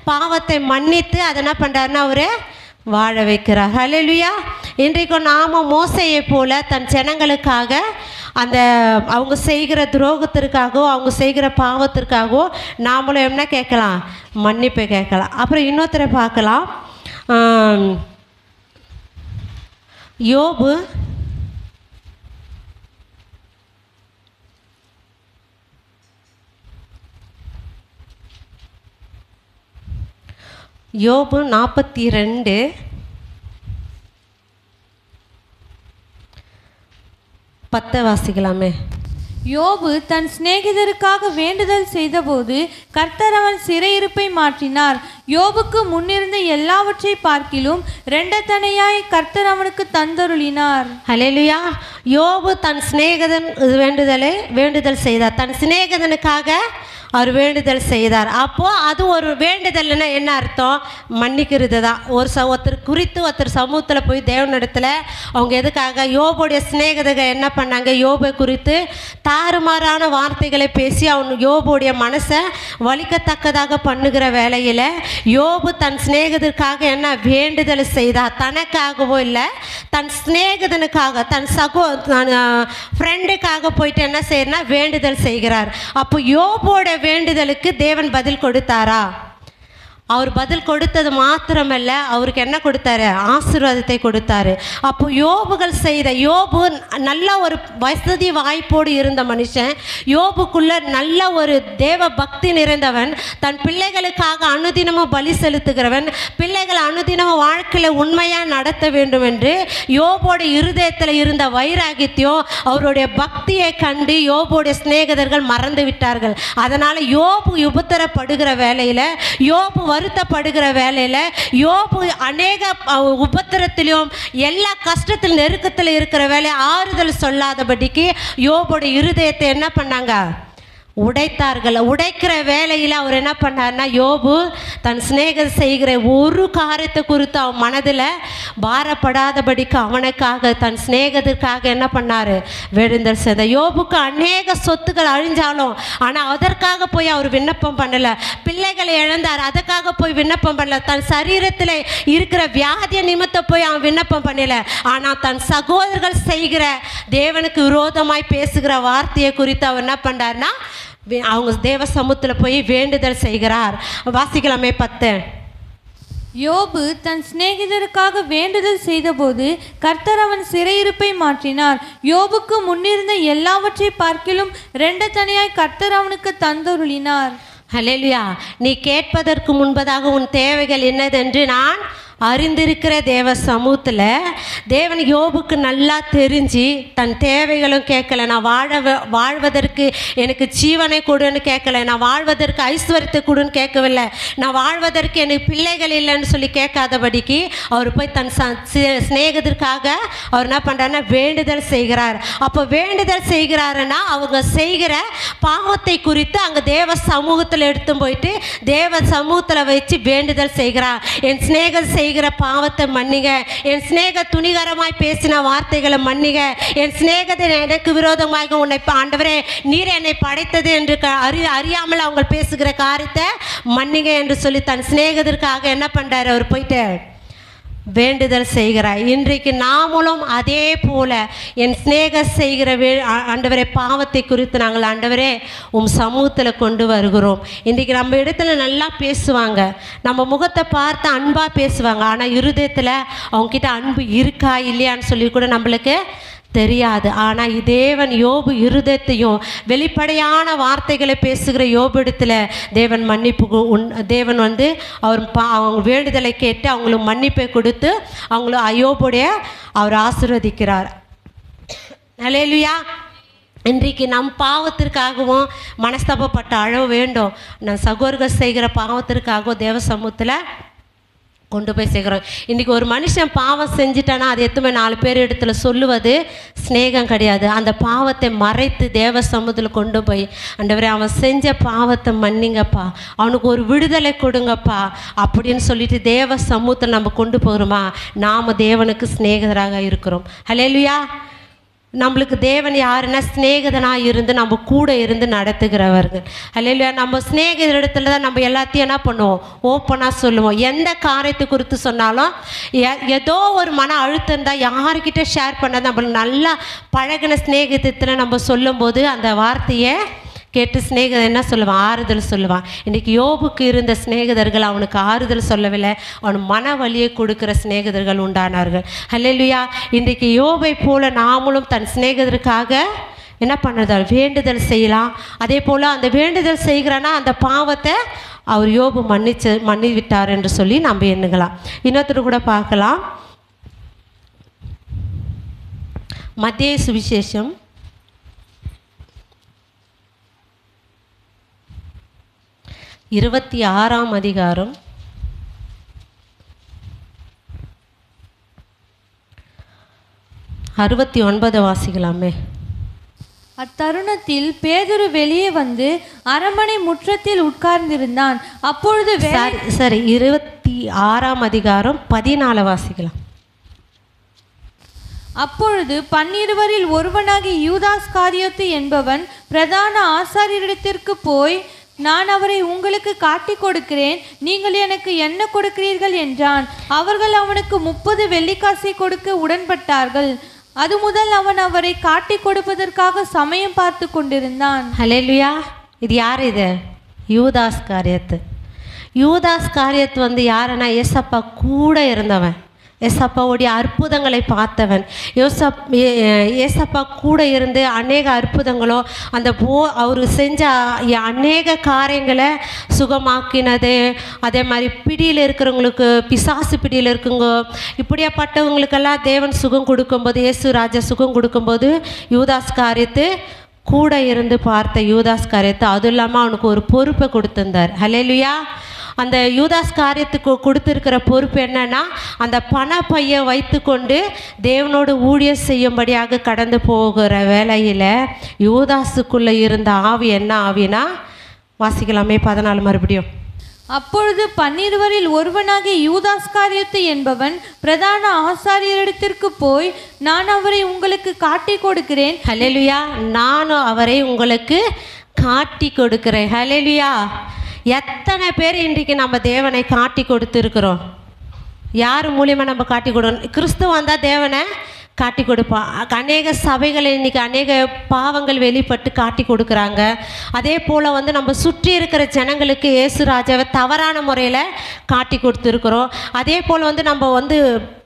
A: பாவத்தை மன்னித்து அதை என்ன பண்ணுறாருன்னா அவர் வாழ வைக்கிறார். ஹல்லேலூயா. இன்றைக்கு நாம் மோசையை போல தன் ஜனங்களுக்காக அந்த அவங்க செய்கிற துரோகத்திற்காகவோ அவங்க செய்கிற பாவத்திற்காகவோ நாமளும் என்ன கேட்கலாம்? மன்னிப்பு கேட்கலாம். அப்புறம் இன்னொருத்தரை பார்க்கலாம். யோபு யோபு 42:10 வாசிக்கலாமே.
B: யோபு தன் சிநேகிதருக்காக வேண்டுதல் செய்தபோது கர்த்தர் அவன் சிறையிருப்பை மாற்றினார். யோபுக்கு முன்னிருந்த எல்லாவற்றை பார்க்கிலும் இரண்டத்தனையாய் கர்த்தர் அவனுக்கு தந்தருளினார்.
A: ஹல்லேலூயா. யோபு தன் சிநேகிதன் வேண்டுதல் செய்தார். தன் சிநேகிதனுக்காக அவர் வேண்டுதல் செய்தார். அப்போது அது ஒரு வேண்டுதல்னா என்ன அர்த்தம்? மன்னிக்கிறது தான். ஒருத்தர் குறித்து ஒருத்தர் சமூகத்தில் போய் தேவனிடத்தில் அவங்க எதுக்காக யோபுடைய சிநேகிதர்கள் என்ன பண்ணாங்க? யோபை குறித்து தாறுமாறான வார்த்தைகளை பேசி யோபுடைய மனசை வலிக்கத்தக்கதாக பண்ணுகிற வேளையில் யோபு தன் சிநேகிதருக்காக என்ன வேண்டுதல் செய்தார்? தனக்காகவோ இல்லை, தன் சிநேகிதனுக்காக தன் ஃப்ரெண்டுக்காக போயிட்டு என்ன செய்யறா? வேண்டுதல் செய்கிறார். அப்போ யோபோட வேண்டுதலுக்கு தேவன் பதில் கொடுத்தாரா? அவர் பதில் கொடுத்தது மாத்திரமல்ல, அவருக்கு என்ன கொடுத்தாரு? ஆசீர்வாதத்தை கொடுத்தாரு. அப்போ யோபு நல்ல ஒரு வசதி வாய்ப்போடு இருந்த மனுஷன், யோபுக்குள்ள நல்ல ஒரு தேவ பக்தி நிறைந்தவன், தன் பிள்ளைகளுக்காக அனுதினமும் பலி செலுத்துகிறவன், பிள்ளைகள் அனுதினமும் வாழ்க்கையில் உண்மையாக நடத்த வேண்டும் என்று யோபோட இருதயத்தில் இருந்த வைராகியத்தையும் அவருடைய பக்தியை கண்டு யோபோடைய சிநேகிதர்கள் மறந்து விட்டார்கள். அதனால் யோபு உபத்திரப்படுகிற வேலையில், யோபு வருத்தப்படுகிற வேலையில், யோபு அநேக உபத்திரத்திலும் எல்லா கஷ்டத்தில் நெருக்கத்தில் இருக்கிற வேலை ஆறுதல் சொல்லாதபடிக்கு யோபுடைய இருதயத்தை என்ன பண்ணாங்க? உடைத்தார்கள். உடைக்கிற வேலையில் அவர் என்ன பண்ணார்னா, யோபு தன் சிநேகிதர் செய்கிற ஒரு காரியத்தை குறித்து அவன் மனதில் பாரப்படாதபடிக்கு அவனுக்காக தன் சிநேகிதருக்காக என்ன பண்ணார்? வேண்டுதல் செய்தார். யோபுக்கு அநேக சொத்துக்கள் அழிஞ்சாலும் ஆனால் அதற்காக போய் அவர் விண்ணப்பம் பண்ணலை. பிள்ளைகளை இழந்தார், அதுக்காக போய் விண்ணப்பம் பண்ணலை. தன் சரீரத்தில் இருக்கிற வியாதிய நிமித்தம் போய் அவன் விண்ணப்பம் பண்ணலை. ஆனால் தன் சகோதரர்கள் செய்கிற தேவனுக்கு விரோதமாய் பேசுகிற வார்த்தையை குறித்து அவர் என்ன பண்ணார்னா அவங்க தேவ சமூகத்தில் போய் வேண்டுதல் செய்கிறார். வாசிக்கலாமே 10.
B: யோபு தன் சிநேகிதருக்காக வேண்டுதல் செய்தபோது கர்த்தர் அவன் சிறையிருப்பை மாற்றினார். யோபுக்கு முன்னிருந்த எல்லாவற்றை பார்க்கிலும் இரண்டத்தனையாய் கர்த்தர் அவனுக்கு தந்தருளினார்.
A: ஹல்லேலூயா. நீ கேட்பதற்கு முன்பதாக உன் தேவைகள் என்னதென்று நான் அறிந்திருக்கிற தேவ சமூகத்தில் தேவன் யோபுக்கு நல்லா தெரிஞ்சு தன் தேவைகளும் கேட்கலை. நான் வாழ்வதற்கு எனக்கு ஜீவனை கொடுன்னு கேட்கலை, நான் வாழ்வதற்கு ஐஸ்வர்யத்தை கொடுன்னு கேட்கவில்லை, நான் வாழ்வதற்கு எனக்கு பிள்ளைகள் இல்லைன்னு சொல்லி கேட்காதபடிக்கு அவர் போய் தன் சிநேகிதருக்காக அவர் என்ன பண்ணுறாருன்னா வேண்டுதல் செய்கிறார். அப்போ வேண்டுதல் செய்கிறாருன்னா அவங்க செய்கிற பாவத்தை குறித்து அங்கே தேவ சமூகத்தில் எடுத்து போயிட்டு தேவ சமூகத்தில் வச்சு வேண்டுதல் செய்கிறார். என் சிநேகிதர் செய்கிற பாவத்தை மன்னிங்க, என் சிநேக துணிகரமாய் பேசின வார்த்தைகளை மன்னிங்க, என் சிநேகத்தை எனக்கு விரோதமாக உன்னை ஆண்டவரே நீர் என்னை படைத்தது என்று அறியாமல் அவங்க பேசுகிற காரியத்தை மன்னிங்க என்று சொல்லி தன் சிநேகிதருக்காக என்ன பண்ணுறாரு? அவர் போயிட்டு வேண்டுதல் செய்கிறாய். இன்றைக்கு நாமளும் அதே போல என் சிநேக செய்கிற ஆண்டவரே பாவத்தை குறித்து நாங்கள் ஆண்டவரே உம் சமூகத்தில் கொண்டு வருகிறோம். இன்றைக்கி நம்ம இடத்துல நல்லா பேசுவாங்க, நம்ம முகத்தை பார்த்து அன்பாக பேசுவாங்க, ஆனால் இருதயத்தில் அவங்கக்கிட்ட அன்பு இருக்கா இல்லையான்னு சொல்லி கூட நம்மளுக்கு தெரியாது. ஆனால் தேவன் யோபு இருதயத்தையும் வெளிப்படையான வார்த்தைகளை பேசுகிற யோபு இடத்துல தேவன் மன்னிப்பு தேவன் வந்து அவங்க வேண்டுதலை கேட்டு அவங்களுக்கு மன்னிப்பை கொடுத்து அவங்கள யோபுடைய அவர் ஆசீர்வதிக்கிறார். அல்லேலூயா. இன்றைக்கு நம் பாவத்திற்காகவும் மனஸ்தாபப்பட்ட அழ வேண்டும். நம் சகோதரர்கள் செய்கிற பாவத்திற்காகவும் தேவ சமூகத்தில் கொண்டு போய் சேர்க்குறோம். இன்றைக்கி ஒரு மனுஷன் பாவம் செஞ்சிட்டானா அது எத்தனை 4 பேர் இடத்துல சொல்லுவது ஸ்நேகம் கிடையாது. அந்த பாவத்தை மறைத்து தேவ சமூகத்தில் கொண்டு போய் ஆண்டவரே அவன் செஞ்ச பாவத்தை மன்னிங்கப்பா, அவனுக்கு ஒரு விடுதலை கொடுங்கப்பா அப்படின்னு சொல்லிட்டு தேவ சமூகத்தில் நம்ம கொண்டு போகிறோமா, நாம் தேவனுக்கு ஸ்நேகிதராக இருக்கிறோம். அல்லேலூயா. நம்மளுக்கு தேவன் யாருன்னா ஸ்நேகிதனாக இருந்து நம்ம கூட இருந்து நடத்துகிறவர்கள். அல்லேலூயா. நம்ம ஸ்நேகிதர் இடத்துல தான் நம்ம எல்லாத்தையும் என்ன பண்ணுவோம், ஓப்பனாக சொல்லுவோம். எந்த காரியத்தை குறித்து சொன்னாலும் ஏதோ ஒரு மன அழுத்தம் தான் யாருக்கிட்ட ஷேர் பண்ணால் நம்மளுக்கு நல்லா பழகின ஸ்நேகிதத்தில் நம்ம சொல்லும்போது அந்த வார்த்தையை கேட்டு சிநேகிதர் என்ன சொல்லுவான், ஆறுதல் சொல்லுவான். இன்றைக்கி யோபுக்கு இருந்த சிநேகிதர்கள் அவனுக்கு ஆறுதல் சொல்லவில்லை, அவன் மன வலியை கொடுக்குற சிநேகிதர்கள் உண்டானார்கள். அல்லேலூயா. இன்றைக்கி யோபை போல நாமளும் தன் சிநேகிதருக்காக என்ன பண்ணுறதால் வேண்டுதல் செய்யலாம். அதே போல் அந்த வேண்டுதல் செய்கிறான்னா அந்த பாவத்தை அவர் யோபு மன்னிவிட்டார் என்று சொல்லி நம்ம எண்ணுகலாம். இன்னொருத்தர் கூட பார்க்கலாம். மத்தேயு சுவிசேஷம் 26ஆம் அதிகாரம் 69 வாசிக்கலாமே.
B: அத்தருணத்தில் பேதுரு வெளியே வந்து அரண்மனை முற்றத்தில் உட்கார்ந்திருந்தான். அப்பொழுது
A: சரி 26ஆம் அதிகாரம் 14 வாசிக்கலாம்.
B: அப்பொழுது 12 ஒருவனாகிய யூதாஸ்காரியோத்து என்பவன் பிரதான ஆசாரியரிடத்திற்கு போய், நான் அவரை உங்களுக்கு காட்டி கொடுக்கிறேன், நீங்கள் எனக்கு என்ன கொடுக்கிறீர்கள் என்றான். அவர்கள் அவனுக்கு 30 வெள்ளிக்காசை கொடுக்க உடன்பட்டார்கள். அது முதல் அவன் அவரை காட்டி கொடுப்பதற்காக சமயம் பார்த்து கொண்டிருந்தான்.
A: ஹல்லேலூயா. இது யார்? இது யூதாஸ்காரியத்து. யூதாஸ்காரியத்து வந்து யாருன்னா ஏசப்பா கூட இருந்தவன், ஏசப்பாவுடைய அற்புதங்களை பார்த்தவன். ஏசப்பா கூட இருந்து அநேக அற்புதங்களோ அந்த அவர் செஞ்ச அநேக காரியங்களை சுகமாக்கினது. அதே மாதிரி பிடியில் இருக்கிறவங்களுக்கு, பிசாசு பிடியில் இருக்குங்க, இப்படியாப்பட்டவங்களுக்கெல்லாம் தேவன் சுகம் கொடுக்கும்போது, இயேசு ராஜா சுகம் கொடுக்கும்போது யூதாஸ்காரியத்து கூட இருந்து பார்த்த யூதாஸ்காரியத்து அதுவும் இல்லாமல் அவனுக்கு ஒரு பொறுப்பை கொடுத்துருந்தார். ஹல்லேலூயா. அந்த யூதாஸ்காரியத்துக்கு கொடுத்துருக்கிற பொறுப்பு என்னன்னா, அந்த பண பையை வைத்து கொண்டு தேவனோடு ஊழியம் செய்யும்படியாக கடந்து போகிற வேளையில் யூதாஸுக்குள்ளே இருந்த ஆவி என்ன ஆவினா, வாசிக்கலாமே 14 மறுபடியும்.
B: அப்பொழுது 12 ஒருவனாகிய யூதாஸ்காரியோத்து என்பவன் பிரதான ஆசாரியரிடத்திற்கு போய், நான் அவரை உங்களுக்கு காட்டி கொடுக்கிறேன்.
A: ஹல்லேலூயா. நானும் அவரை உங்களுக்கு காட்டி கொடுக்கிறேன். ஹல்லேலூயா. எத்தனை பேர் இன்றைக்கு நம்ம தேவனை காட்டி கொடுத்துருக்குறோம்? யார் மூலியமாக நம்ம காட்டி கொடுக்கணும்? கிறிஸ்து வந்தால் தேவனை காட்டி கொடுப்பான். அநேக சபைகள் இன்றைக்கி அநேக பாவங்கள் வெளிப்பட்டு காட்டி கொடுக்குறாங்க. அதே போல் வந்து நம்ம சுற்றி இருக்கிற ஜனங்களுக்கு இயேசு ராஜாவை தவறான முறையில் காட்டி கொடுத்துருக்குறோம். அதே போல் வந்து நம்ம வந்து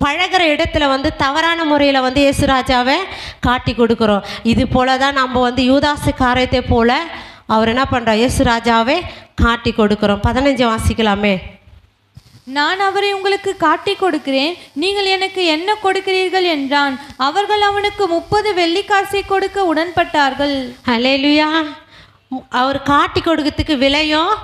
A: பழகிற இடத்துல வந்து தவறான முறையில் வந்து இயேசு ராஜாவை காட்டி கொடுக்குறோம். இது போல் தான் நம்ம வந்து யூதாசு காரியத்தை போல் அவர் என்ன பண்ணுறார், இயேசு ராஜாவை காட்டி கொடுக்குறோம். 15 வாசிக்கலாமே.
B: நான் அவரை உங்களுக்கு காட்டி கொடுக்கிறேன், நீங்கள் எனக்கு என்ன கொடுக்கிறீர்கள் என்றான். அவர்கள் அவனுக்கு 30 வெள்ளிக்காசை கொடுக்க உடன்பட்டார்கள்.
A: ஹல்லேலூயா. அவர் காட்டி கொடுக்கறதுக்கு விலையும்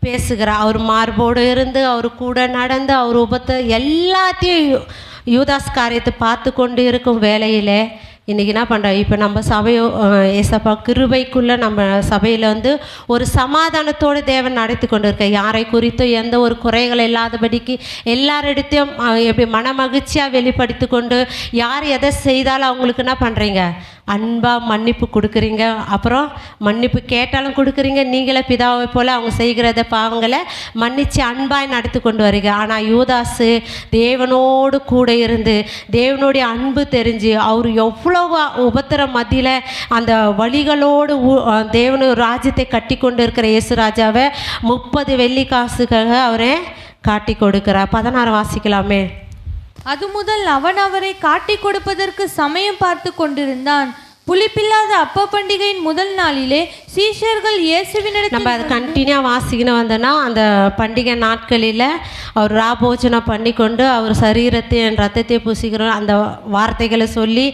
A: பேசுகிறார். அவர் மார்போடு இருந்து, அவர் கூட நடந்து, அவர் எல்லாத்தையும் யூதாஸ் காரியத்தை பார்த்து கொண்டு இருக்கும் வேலையில் இன்றைக்கி என்ன பண்ணுறோம், இப்போ நம்ம சபையோ ஏசப்பா கிருபைக்குள்ளே நம்ம சபையில் வந்து ஒரு சமாதானத்தோடு தேவன் நடத்தி கொண்டு இருக்க, யாரை குறித்தும் எந்த ஒரு குறைகள் இல்லாதபடிக்கு எல்லாரிடத்தையும் எப்படி மன மகிழ்ச்சியாக வெளிப்படுத்தி கொண்டு யார் எதை செய்தாலும் அவங்களுக்கு என்ன பண்ணுறீங்க, அன்பாக மன்னிப்பு கொடுக்குறீங்க, அப்புறம் மன்னிப்பு கேட்டாலும் கொடுக்குறீங்க. நீங்களே பிதாவை போல் அவங்க செய்கிறத பாவங்களை மன்னித்து அன்பாய் நடத்தி கொண்டு வரீங்க. ஆனால் யூதாசு தேவனோடு கூட இருந்து தேவனுடைய அன்பு தெரிஞ்சு அவர் எவ்வளோ உபத்திரம் மத்தியில் அந்த வழிகளோடு தேவனு ராஜ்யத்தை கட்டி கொண்டு இருக்கிற இயேசு ராஜாவை 30 வெள்ளி காசுக்காக அவரே காட்டி கொடுக்கிறார். 16 வாசிக்கலாமே.
B: அது முதல் அவன் அவரை காட்டி கொடுப்பதற்கு சமயம் பார்த்து கொண்டிருந்தான். புளிப்பில்லாத அப்ப பண்டிகையின் முதல் நாளிலே சீஷர்கள் இயேசுவினிடத்தில்
A: நம்ம அதை கண்டினியூவாக வாசிக்கணும் வந்தோன்னா அந்த பண்டிகை நாட்களில் அவர் ராபோஜனம் பண்ணி கொண்டு அவர் சரீரத்தையும் ரத்தத்தையும் பூசிக்கிறோம் அந்த வார்த்தைகளை சொல்லி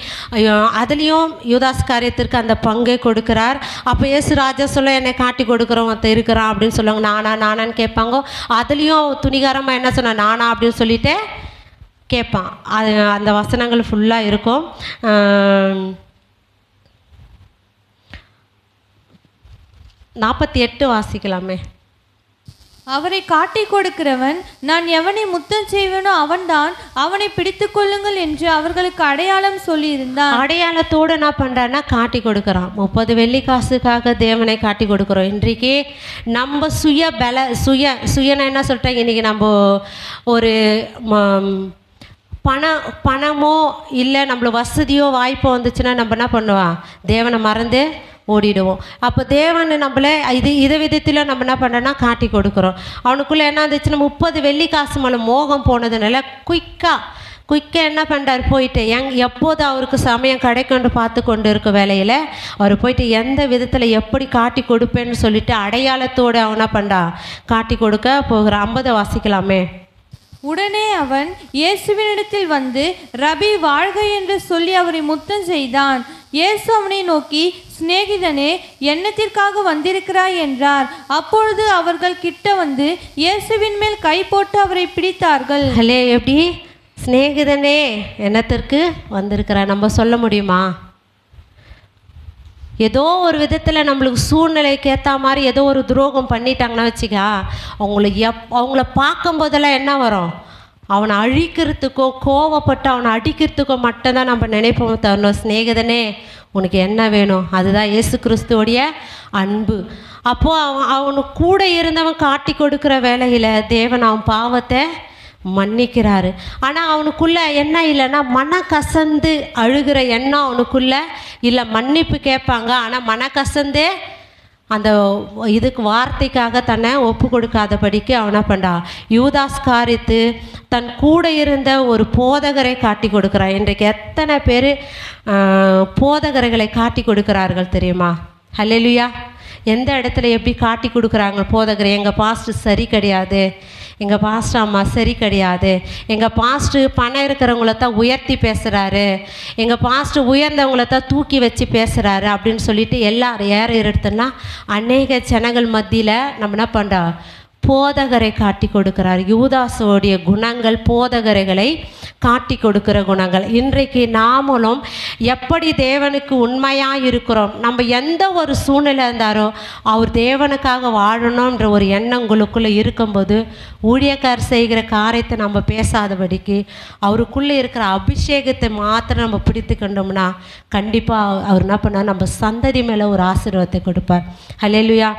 A: அதுலேயும் யூதாஸ் காரியத்திற்கு அந்த பங்கை கொடுக்குறார். அப்போ இயேசு ராஜா சொல்ல என்னை காட்டி கொடுக்குறோம் ஒருத்தர் இருக்கிறான் அப்படின்னு சொல்லுவாங்க. நானான்னு கேட்பாங்க. அதுலேயும் துணிகாரமாக என்ன சொன்ன நானா அப்படின்னு சொல்லிட்டு கேட்பான். அது அந்த வசனங்கள் ஃபுல்லாக இருக்கும். 48 வாசிக்கலாமே.
B: அவரை காட்டி கொடுக்கிறவன் நான் எவனை முத்தம் செய்வேனோ அவன்தான், அவனை பிடித்து கொள்ளுங்கள் என்று அவர்களுக்கு அடையாளம் சொல்லியிருந்தான்.
A: அடையாளத்தோடு என்ன பண்ணுறான்னா காட்டி கொடுக்குறான். 30 வெள்ளி காசுக்காக தேவனை காட்டி கொடுக்குறோம். இன்றைக்கி நம்ம சுயனை என்ன சொல்லிட்டாங்க, இன்றைக்கி நம்ம ஒரு பணமோ இல்லை நம்மளுக்கு வசதியோ வாய்ப்போ வந்துச்சுன்னா நம்ம என்ன பண்ணுவோம், தேவனை மறந்து ஓடிடுவோம். அப்போ தேவன் நம்மளை இதை விதத்தில் நம்ம என்ன பண்ணுறோன்னா காட்டி கொடுக்குறோம். அவனுக்குள்ளே என்ன இருந்துச்சுன்னா 30 வெள்ளி காசு மேலே மோகம் போனதுனால குயிக்காக என்ன பண்ணுறாரு, போயிட்டு எப்போது அவருக்கு சமயம் கிடைக்கும்னு பார்த்து கொண்டு இருக்க வேலையில் அவர் போயிட்டு எந்த விதத்தில் எப்படி காட்டி கொடுப்பேன்னு சொல்லிட்டு அடையாளத்தோடு அவன் என்ன பண்ணுறா காட்டி கொடுக்க போகிற. 50 வாசிக்கலாமே.
B: உடனே அவன் இயேசுவினிடத்தில் வந்து ரபி வாழ்க என்று சொல்லி அவரை முத்தம் செய்தான். இயேசு அவனை நோக்கி சிநேகிதனே என்னத்திற்காக வந்திருக்கிறாய் என்றார். அப்பொழுது அவர்கள் கிட்ட வந்து இயேசுவின் மேல் கை போட்டு அவரை பிடித்தார்கள்.
A: ஹலே, எப்படி சிநேகிதனே என்னத்திற்கு வந்திருக்கிறார் நம்ம சொல்ல முடியுமா? ஏதோ ஒரு விதத்தில் நம்மளுக்கு சூழ்நிலைக்கு ஏற்ற மாதிரி ஏதோ ஒரு துரோகம் பண்ணிட்டாங்கன்னா வச்சுக்கா, அவங்கள பார்க்கும்போதெல்லாம் என்ன வரும், அவனை அழிக்கிறதுக்கோ கோவப்பட்டு அவனை அடிக்கிறதுக்கோ மட்டும்தான் நம்ம நினைப்போம் தரணும். சிநேகிதனே உனக்கு என்ன வேணும், அதுதான் இயேசு கிறிஸ்துவோடைய அன்பு. அப்போது அவனுக்கு கூட இருந்தவன் காட்டி கொடுக்குற வேலையில் தேவன் அவன் பாவத்தை மன்னிக்கிறாரு. ஆனால் அவனுக்குள்ளே என்ன இல்லைன்னா மனக்கசந்து அழுகிற எண்ணம் அவனுக்குள்ளே இல்லை. மன்னிப்பு கேட்பாங்க, ஆனால் மனக்கசந்தே அந்த இதுக்கு வார்த்தைக்காக தன்னை ஒப்பு கொடுக்காதபடிக்கு அவனை பண்ணா யூதாஸ் காரியத்து தன் கூட இருந்த ஒரு போதகரை காட்டி கொடுக்குறான். இன்றைக்கு எத்தனை பேர் போதகர்களை காட்டி கொடுக்குறார்கள் தெரியுமா? ஹல்லேலூயா. எந்த இடத்துல எப்படி காட்டி கொடுக்குறாங்க போதகரை, எங்கள் பாஸ்டர் சரி கிடையாது, எங்கள் பாஸ்டர் அம்மா சரி கிடையாது, எங்கள் பாஸ்டர் பணம் இருக்கிறவங்கள தான் உயர்த்தி பேசுகிறாரு, எங்கள் பாஸ்டர் உயர்ந்தவங்கள தான் தூக்கி வச்சு பேசுகிறாரு அப்படின்னு சொல்லிட்டு எல்லாரும் ஏற எடுத்தோன்னா அநேக ஜனங்கள் மத்தியில் நம்ம என்ன பண்ணுறோம், போதகரை காட்டி கொடுக்கிறார். யூதாசோடைய குணங்கள் போதகரைகளை காட்டி கொடுக்கிற குணங்கள். இன்றைக்கு நாமளும் எப்படி தேவனுக்கு உண்மையாக இருக்கிறோம், நம்ம எந்த ஒரு சூழ்நிலை இருந்தாரோ அவர் தேவனுக்காக வாழணுன்ற ஒரு எண்ணம் உங்களுக்குள்ளே இருக்கும்போது ஊழியக்கார் செய்கிற காரியத்தை நம்ம பேசாதபடிக்கு அவருக்குள்ளே இருக்கிற அபிஷேகத்தை மாத்திரம் நம்ம பிடித்து கொண்டோம்னா கண்டிப்பாக அவர் என்ன பண்ணார், நம்ம சந்ததி மேலே ஒரு ஆசீர்வாதத்தை கொடுப்பார். ஹல்லேலூயா.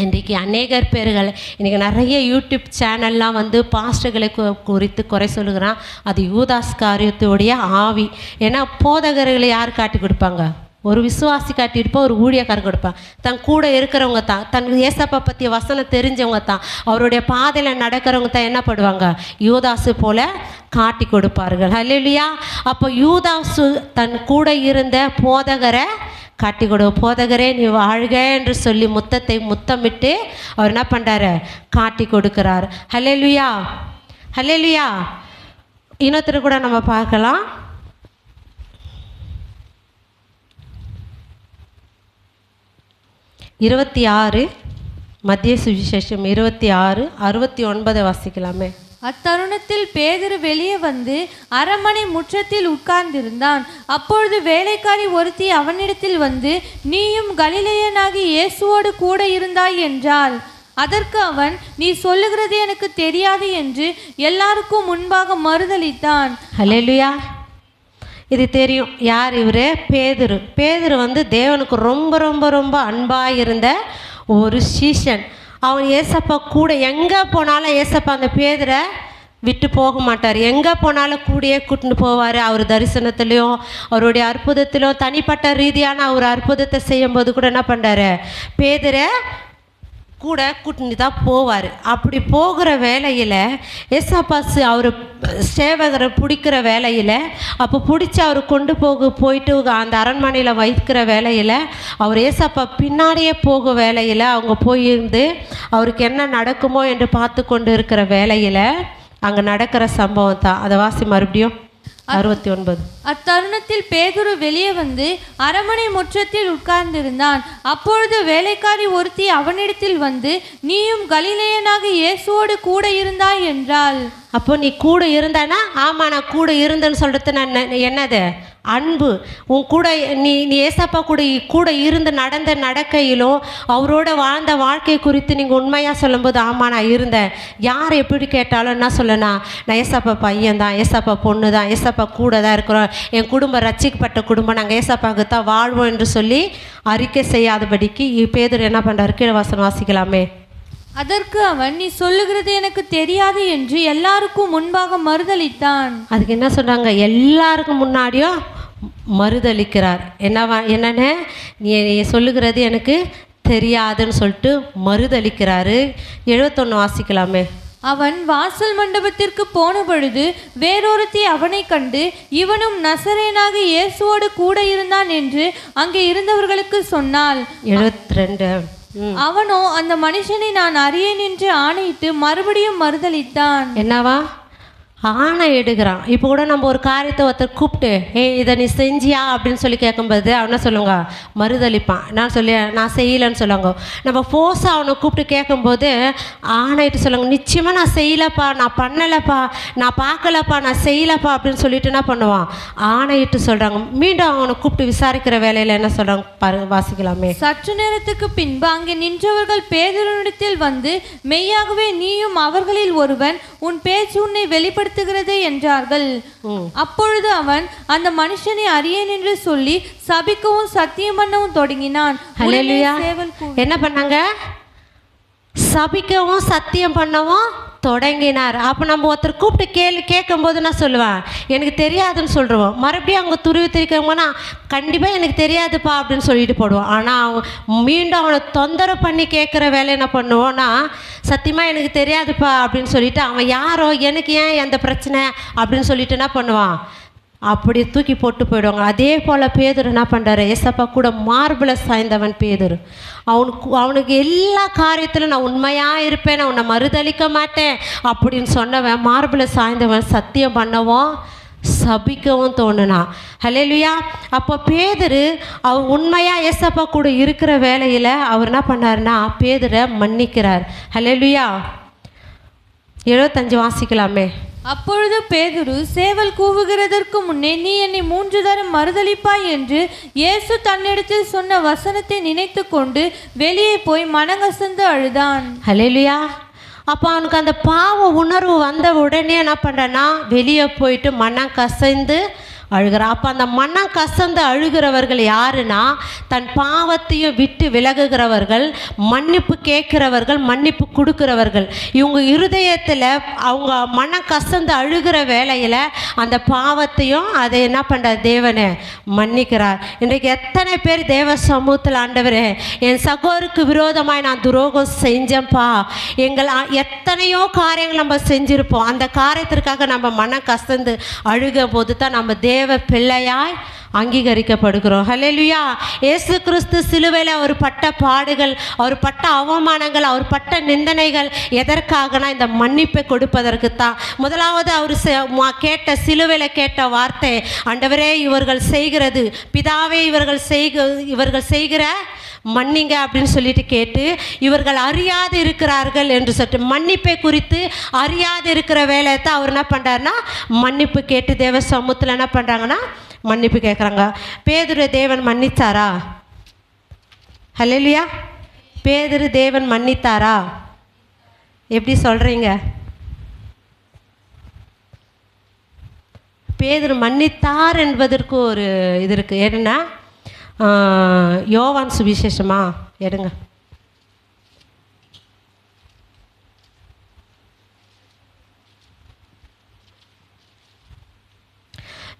A: இன்றைக்கி அநேகர் பேர்கள் இன்றைக்கி நிறைய யூடியூப் சேனல்லாம் வந்து பாஸ்டர்களை குறித்து குறை சொல்லுகிறான். அது யூதாஸ் காரியத்துடைய ஆவி. ஏன்னா போதகர்களை யார் காட்டி கொடுப்பாங்க, ஒரு விசுவாசி காட்டியிருப்பா, ஒரு ஊழியக்காரர் கொடுப்பான். தன் கூட இருக்கிறவங்க தான், தன் ஏசப்பா பற்றிய வசனம் தெரிஞ்சவங்க தான், அவருடைய பாதையில் நடக்கிறவங்க தான் என்ன பண்ணுவாங்க, யூதாசு போல் காட்டி கொடுப்பார்கள். ஹல்லேலூயா. அப்போ யூதாசு தன் கூட இருந்த போதகரை காட்டி கொடு, போதகரே நீ வாழ்க என்று சொல்லி முத்தமிட்டு அவர் என்ன பண்ணுறாரு, காட்டி கொடுக்குறார். ஹல்லேலூயா. ஹல்லேலூயா. இன்னொருத்தர் கூட நம்ம பார்க்கலாம். மத்திய சுவிசேஷம் 26:69 வாசிக்கலாமே.
B: அத்தருணத்தில் பேதுரு வெளியே வந்து அரண்மனை முற்றத்தில் உட்கார்ந்திருந்தான். அப்பொழுது வேலைக்காரி ஒருத்தி அவனிடத்தில் வந்து நீயும் கலிலேயனாகி இயேசுவோடு கூட இருந்தாய் என்றாள். அதற்கு அவன் நீ சொல்லுகிறது எனக்கு தெரியாது என்று எல்லாருக்கும் முன்பாக மறுதலித்தான்.
A: ஹல்லேலூயா. இது தெரியும். யார் இவர்? பேதுரு. பேதுரு வந்து தேவனுக்கு ரொம்ப ரொம்ப ரொம்ப அன்பாக இருந்த ஒரு சீஷன். அவன் ஏசப்பா கூட எங்கே போனாலும் ஏசப்பா அந்த பேதுரை விட்டு போக மாட்டார். எங்கே போனாலும் கூடயே கூட்டின்னு போவார். அவர் தரிசனத்துலேயும் அவருடைய அற்புதத்திலும் தனிப்பட்ட ரீதியான ஒரு அற்புதத்தை செய்யும்போது கூட என்ன பண்ணுறாரு? பேதுரை கூட கூட்டின்னு தான் போவார். அப்படி போகிற வேலையில் ஏசப்பாஸ் அவர் சேவகரை பிடிக்கிற வேலையில் அப்போ பிடிச்சி அவர் கொண்டு போயிட்டு அந்த அரண்மனையில் வைக்கிற வேலையில் அவர் ஏசப்பா பின்னாடியே போக வேலையில் அவங்க போயிருந்து அவருக்கு என்ன நடக்குமோ என்று பார்த்து கொண்டு இருக்கிற வேலையில் அங்கே நடக்கிற சம்பவம் தான். அதை வாசி மறுபடியும் 69.
B: அத்தருணத்தில் பேதுரு வெளியே வந்து அரண்மனை முற்றத்தில் உட்கார்ந்திருந்தான். அப்பொழுது வேலைக்காரி ஒருத்தி அவனிடத்தில் வந்து, நீயும் கலிலேயனாக இயேசுவோடு கூட இருந்தாய் என்றாள்.
A: அப்போ நீ கூட இருந்தானா? ஆமாம், நான் கூட இருந்தேன்னு சொல்கிறது நான் என்னது? அன்பு. உன் கூட நீ ஏசப்பா கூட இருந்து நடந்த நடக்கையிலும் அவரோட வாழ்ந்த வாழ்க்கை குறித்து நீங்கள் உண்மையாக சொல்லும்போது ஆமாம் நான் இருந்தேன். யார் எப்படி கேட்டாலும் என்ன சொல்லனா, நான் ஏசப்பா பையன் தான், ஏசப்பா பொண்ணு தான், ஏசப்பா கூட தான் இருக்கிறோம், என் குடும்பம் ரட்சிக்கப்பட்ட குடும்பம், நாங்கள் ஏசப்பாவுக்கு தான் வாழ்வோம் என்று சொல்லி அறிக்கை செய்யாதபடிக்கு பேதுரு என்ன பண்ணுறாரு? கீழே வசனம் வாசிக்கலாமே.
B: அதற்கு அவன், நீ சொல்லுகிறது எனக்கு தெரியாது என்று எல்லாருக்கும் முன்பாக மறுதளித்தான்.
A: அதுக்கு என்ன சொல்கிறாங்க? எல்லாருக்கும் முன்னாடியும் மறுதளிக்கிறார். என்னன்னு நீ சொல்லுகிறது எனக்கு தெரியாதுன்னு சொல்லிட்டு மறுதளிக்கிறாரு. 71 வாசிக்கலாமே.
B: அவன் வாசல் மண்டபத்திற்கு போன பொழுது வேறொருத்தி அவனை கண்டு, இவனும் நசரேனாக இயேசுவோடு கூட இருந்தான் என்று அங்கே இருந்தவர்களுக்கு சொன்னாள்.
A: 72.
B: அவனோ அந்த மனுஷனை நான் அறியேன் என்று ஆணையிட்டு மறுபடியும் மறுதளித்தான்.
A: என்னவா? ஆணை எடுக்கிறான். இப்போ கூட நம்ம ஒரு காரியத்தை ஒருத்தர் கூப்பிட்டு இதை நீ செஞ்சியா அப்படின்னு சொல்லி கேட்கும்போது அவனை சொல்லுங்க மறுதளிப்பான். நான் செய்யலைன்னு சொல்லுவாங்க. நம்ம ஃபோர்ஸாக அவனை கூப்பிட்டு கேட்கும்போது ஆணைட்டு சொல்லுவாங்க, நிச்சயமாக நான் செய்யலப்பா, நான் பண்ணலைப்பா, நான் பார்க்கலப்பா, நான் செய்யலப்பா அப்படின்னு சொல்லிட்டு என்ன பண்ணுவான்? ஆணையிட்டு சொல்கிறாங்க. மீண்டும் அவனை கூப்பிட்டு விசாரிக்கிற வேலையில் என்ன சொல்கிறாங்க பாருங்க, வாசிக்கலாமே.
B: சற்று நேரத்துக்கு பின்பு அங்கே நின்றவர்கள் பேதுருவிடத்தில் வந்து, மெய்யாகவே நீயும் அவர்களில் ஒருவன், உன் பேச்சு உன்னை வெளிப்படுத்த என்றார்கள். அப்பொழுது அவன் அந்த மனுஷனை அறியேன் என்று சொல்லி சபிக்கவும் சத்தியம் பண்ணவும் தொடங்கினான்.
A: என்ன பண்ணாங்க? சபிக்கவும் சத்தியம் பண்ணவும் தொடங்கினார். அப்போ நம்ம ஒருத்தர் கூப்பிட்டு கேட்கும்போது நான் சொல்லுவேன் எனக்கு தெரியாதுன்னு சொல்லுவோம். மறுபடியும் அவங்க துருவி திரிக்கோங்கன்னா கண்டிப்பாக எனக்கு தெரியாதுப்பா அப்படின்னு சொல்லிட்டு போடுவோம். ஆனால் மீண்டும் அவனை தொந்தரவு பண்ணி கேட்குற வேலை என்ன பண்ணுவோன்னா, சத்தியமாக எனக்கு தெரியாதுப்பா அப்படின்னு சொல்லிட்டு அவன் யாரோ எனக்கு ஏன் எந்த பிரச்சனை அப்படின்னு சொல்லிட்டு என்ன பண்ணுவான்? அப்படி தூக்கி போட்டு போயிடுவாங்க. அதே போல் பேதுரு என்ன பண்ணுறாரு? ஏசப்பா கூட மார்பில் சாய்ந்தவன் பேதுரு. அவனுக்கு எல்லா காரியத்திலும் நான் உண்மையாக இருப்பேன், நான் உன்னை மறுதளிக்க மாட்டேன் அப்படின்னு சொன்னவன் மார்பில் சாய்ந்தவன் சத்தியம் பண்ணவும் சபிக்கவும் தோணுனான். ஹல்லேலூயா. அப்போ பேதுரு அவர் உண்மையாக ஏசப்பா கூட இருக்கிற வேலையில் அவர் என்ன பண்ணாருன்னா பேதுரை மன்னிக்கிறார். ஹல்லேலூயா. 75 வாசிக்கலாமே.
B: அப்பொழுது பேதுரு, சேவல் கூவுகிறதற்கு முன்னே நீ என்னை 3 தரம் மறுதளிப்பாய் என்று இயேசு தன்னிடத்தில் சொன்ன வசனத்தை நினைத்து கொண்டு வெளியே போய் மனங்கசந்து அழுதான்.
A: ஹல்லேலூயா. அப்போ அவனுக்கு அந்த பாவ உணர்வு வந்த உடனே என்ன பண்ணுறேன்னா வெளியே போயிட்டு மனம் கசைந்து அழுகிறான். அப்போ அந்த மனம் கசந்து அழுகிறவர்கள் யாருன்னா, தன் பாவத்தையும் விட்டு விலகுகிறவர்கள், மன்னிப்பு கேட்கிறவர்கள், மன்னிப்பு கொடுக்கிறவர்கள். இவங்க இருதயத்தில் அவங்க மனம் கசந்து அழுகிற வேளையில் அந்த பாவத்தையும் அதை என்ன பண்ணுறார்? தேவனை மன்னிக்கிறார். இன்றைக்கு எத்தனை பேர் தேவ சமூகத்தில், ஆண்டவரே என் சகோதரருக்கு விரோதமாய் நான் துரோகம் செஞ்சேன்ப்பா, எத்தனையோ காரியங்கள் நம்ம செஞ்சுருப்போம், அந்த காரியத்திற்காக நம்ம மனம் கசந்து அழுகும் போது தான் நம்ம தேவ பிள்ளையாய் அங்கீகரிக்கப்படுகிறோம். ஹல்லேலூயா. இயேசு கிறிஸ்து சிலுவையில் அவர் பட்ட பாடுகள், அவர் பட்ட அவமானங்கள், அவர் பட்ட நிந்தனைகள் எதற்காகனா இந்த மன்னிப்பை கொடுப்பதற்கு தான். முதலாவது அவர் கேட்ட சிலுவையில் கேட்ட வார்த்தை, ஆண்டவரே இவர்கள் செய்கிறது, பிதாவே இவர்கள் செய்கிற மன்னிங்க அப்படின்னு சொல்லிட்டு கேட்டு, இவர்கள் அறியாது இருக்கிறார்கள் என்று சொல்லிட்டு மன்னிப்பை குறித்து அறியாது இருக்கிற வேலையை தான் அவர் என்ன பண்ணுறாருன்னா மன்னிப்பு கேட்டு தேவ சமூகத்தில் என்ன பண்ணுறாங்கன்னா மன்னிப்பு கேட்குறாங்க. பேதுரு தேவன் மன்னித்தாரா? ஹல்லேலூயா. பேதுரு தேவன் மன்னித்தாரா? எப்படி சொல்கிறீங்க? பேதுரு மன்னித்தார் என்பதற்கு ஒரு இது இருக்குது. என்னென்னா யோவான் சுவிசேஷமா எடுங்க.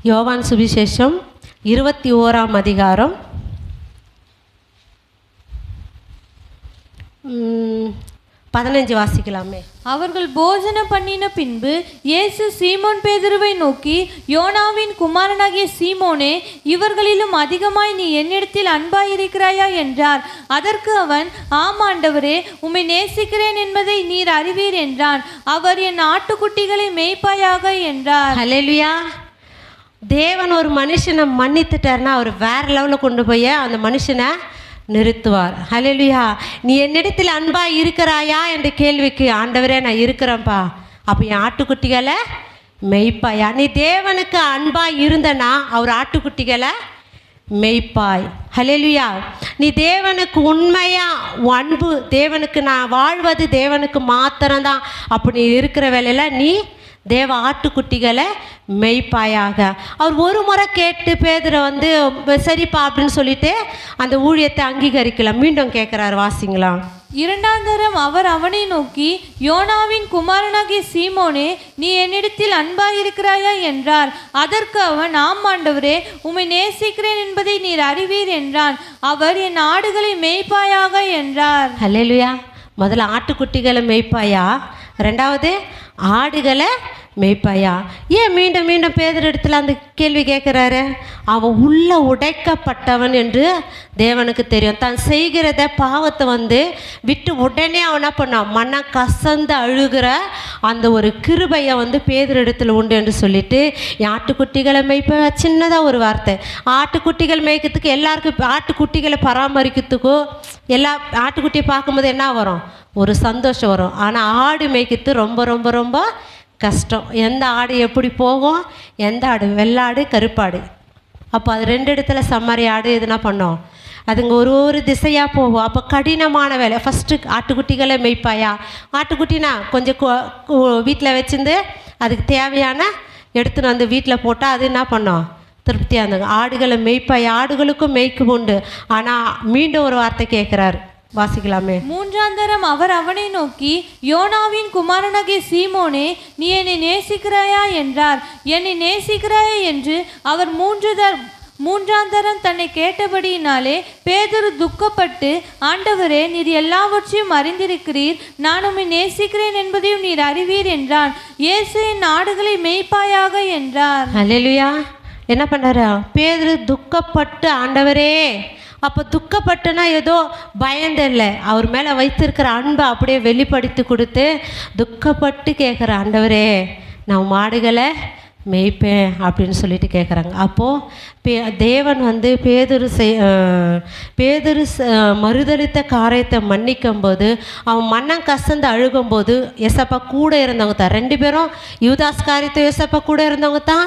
A: யோவான் சுவிசேஷம் 21ஆம் அதிகாரம் 15 வாசிக்கலாமே.
B: அவர்கள் போஜனம் பண்ணின பின்பு இயேசு சீமோன் பேதுருவை நோக்கி, யோனாவின் குமாரனாகிய சீமோனே, இவர்களிலும் அதிகமாய் நீ என்னிடத்தில் அன்பாயிருக்கிறாயா என்றார். அதற்கு அவன், ஆம் ஆண்டவரே, உம்மை நேசிக்கிறேன் என்பதை நீர் அறிவீர் என்றான். அவர், என் ஆட்டுக்குட்டிகளை மேய்ப்பாயாக என்றார்.
A: ஹல்லேலூயா. தேவன் ஒரு மனுஷனை மன்னித்துட்டார்னா அவர் வேற லெவலில் கொண்டு போய் அந்த மனுஷனை நிறுத்துவார். ஹல்லேலூயா. நீ என்னிடத்தில் அன்பாக இருக்கிறாயா என்ற கேள்விக்கு, ஆண்டவரே நான் இருக்கிறேன்ப்பா, அப்போ என் ஆட்டுக்குட்டிகளை மெய்ப்பாயா. நீ தேவனுக்கு அன்பாக இருந்தனா அவர் ஆட்டுக்குட்டிகளை மெய்ப்பாய். ஹல்லேலூயா. நீ தேவனுக்கு உண்மையாக அன்பு, தேவனுக்கு நான் வாழ்வது தேவனுக்கு மாத்திரம்தான் அப்படி இருக்கிற வேலையில் நீ தேவ ஆட்டுக்குட்டிகளை மெய்ப்பாயாக. அவர் ஒரு முறை கேட்டு பேதுரை வந்து சரிப்பா அப்படின்னு சொல்லிட்டு அந்த ஊழியத்தை அங்கீகரிக்கலாம். மீண்டும் கேட்குறாரு, வாசிங்களா.
B: இரண்டாம் தரம் அவர் அவனை நோக்கி, யோனாவின் குமாரனாகிய சீமோனே, நீ என்னிடத்தில் அன்பாயிருக்கிறாயா என்றார். அதற்கு அவன், ஆம் ஆண்டவரே, உம்மை நேசிக்கிறேன் என்பதை நீர் அறிவீர் என்றான். அவர், என் ஆடுகளை மேய்ப்பாயாக என்றார்.
A: ஹல்லேலூயா. முதல்ல ஆட்டுக்குட்டிகளை மேய்ப்பாயா, ரெண்டாவது ஆடுகளை மேய்ப்பாயா. ஏன் மீண்டும் மீண்டும் பேதுரு இடத்துல அந்த கேள்வி கேட்குறாரு? அவன் உள்ள உடைக்கப்பட்டவன் என்று தேவனுக்கு தெரியும். தான் செய்கிறத பாவத்தை வந்து விட்டு உடனே அவன் என்ன பண்ணான், மன கசந்து அழுகிற அந்த ஒரு கிருபையை வந்து பேதுரு இடத்துல உண்டு என்று சொல்லிட்டு, ஆட்டுக்குட்டிகளை மேய்ப்ப, சின்னதாக ஒரு வார்த்தை. ஆட்டுக்குட்டிகள் மேய்க்கிறதுக்கு எல்லாருக்கும், ஆட்டுக்குட்டிகளை பராமரிக்கிறதுக்கும் எல்லா ஆட்டுக்குட்டியை பார்க்கும்போது என்ன வரும், ஒரு சந்தோஷம் வரும். ஆனால் ஆடு மேய்க்கிறது ரொம்ப ரொம்ப ரொம்ப கஷ்டம். எந்த ஆடு எப்படி போகும், எந்த ஆடு, வெள்ளாடு கருப்பாடு. அப்போ அது ரெண்டு இடத்துல சம்மரி ஆடு எதுனா பண்ணோம், அதுங்க ஒரு திசையாக போகும். அப்போ கடினமான வேலை. ஃபஸ்ட்டு ஆட்டுக்குட்டிகளை மேய்ப்பாயா. ஆட்டுக்குட்டினா கொஞ்சம் வீட்டில் வச்சுருந்து அதுக்கு தேவையான எடுத்துன்னு வந்து வீட்டில் போட்டால் அது என்ன பண்ணோம், திருப்தியாக இருந்தாங்க. ஆடுகளை மேய்ப்பாயா. ஆடுகளுக்கும் மேய்க்கும் உண்டு. ஆனால் மீண்டும் ஒரு வார்த்தை கேட்குறாரு, வாசிக்கலாமே.
B: மூன்றாம் தரம் அவர் அவனை நோக்கி, யோனாவின் குமாரனாகிய சீமோனே, நீ என்னை நேசிக்கிறாயா என்றார். என்னை நேசிக்கிறாயா என்று அவர் மூன்றாம் தரம் தன்னை கேட்டபடியினாலே பேதுரு துக்கப்பட்டு, ஆண்டவரே, நீர் எல்லாவற்றையும் அறிந்திருக்கிறீர், நான் உம்மை நேசிக்கிறேன் என்பதையும் நீர் அறிவீர் என்றான். இயேசு, என் ஆடுகளை மேய்ப்பாயாக என்றார்.
A: ஹல்லேலூயா. என்ன பண்ணாரு பேதுரு? துக்கப்பட்டு, ஆண்டவரே. அப்போ துக்கப்பட்டுனா ஏதோ பயந்தில்லை, அவர் மேலே வைத்திருக்கிற அன்பை அப்படியே வெளிப்படுத்தி கொடுத்து துக்கப்பட்டு கேட்குற, ஆண்டவரே, நான் மாடுகளை மேய்ப்பேன் அப்படின்னு சொல்லிட்டு கேட்குறாங்க. அப்போது தேவன் வந்து பேதுரு மறுதளித்த காரியத்தை மன்னிக்கும்போது, அவன் மனம் கசந்து அழுகும்போது ஏசப்பா கூட இருந்தவங்க தான். ரெண்டு பேரும், யூதாஸ் காரியத்தை ஏசப்பா கூட இருந்தவங்க தான்,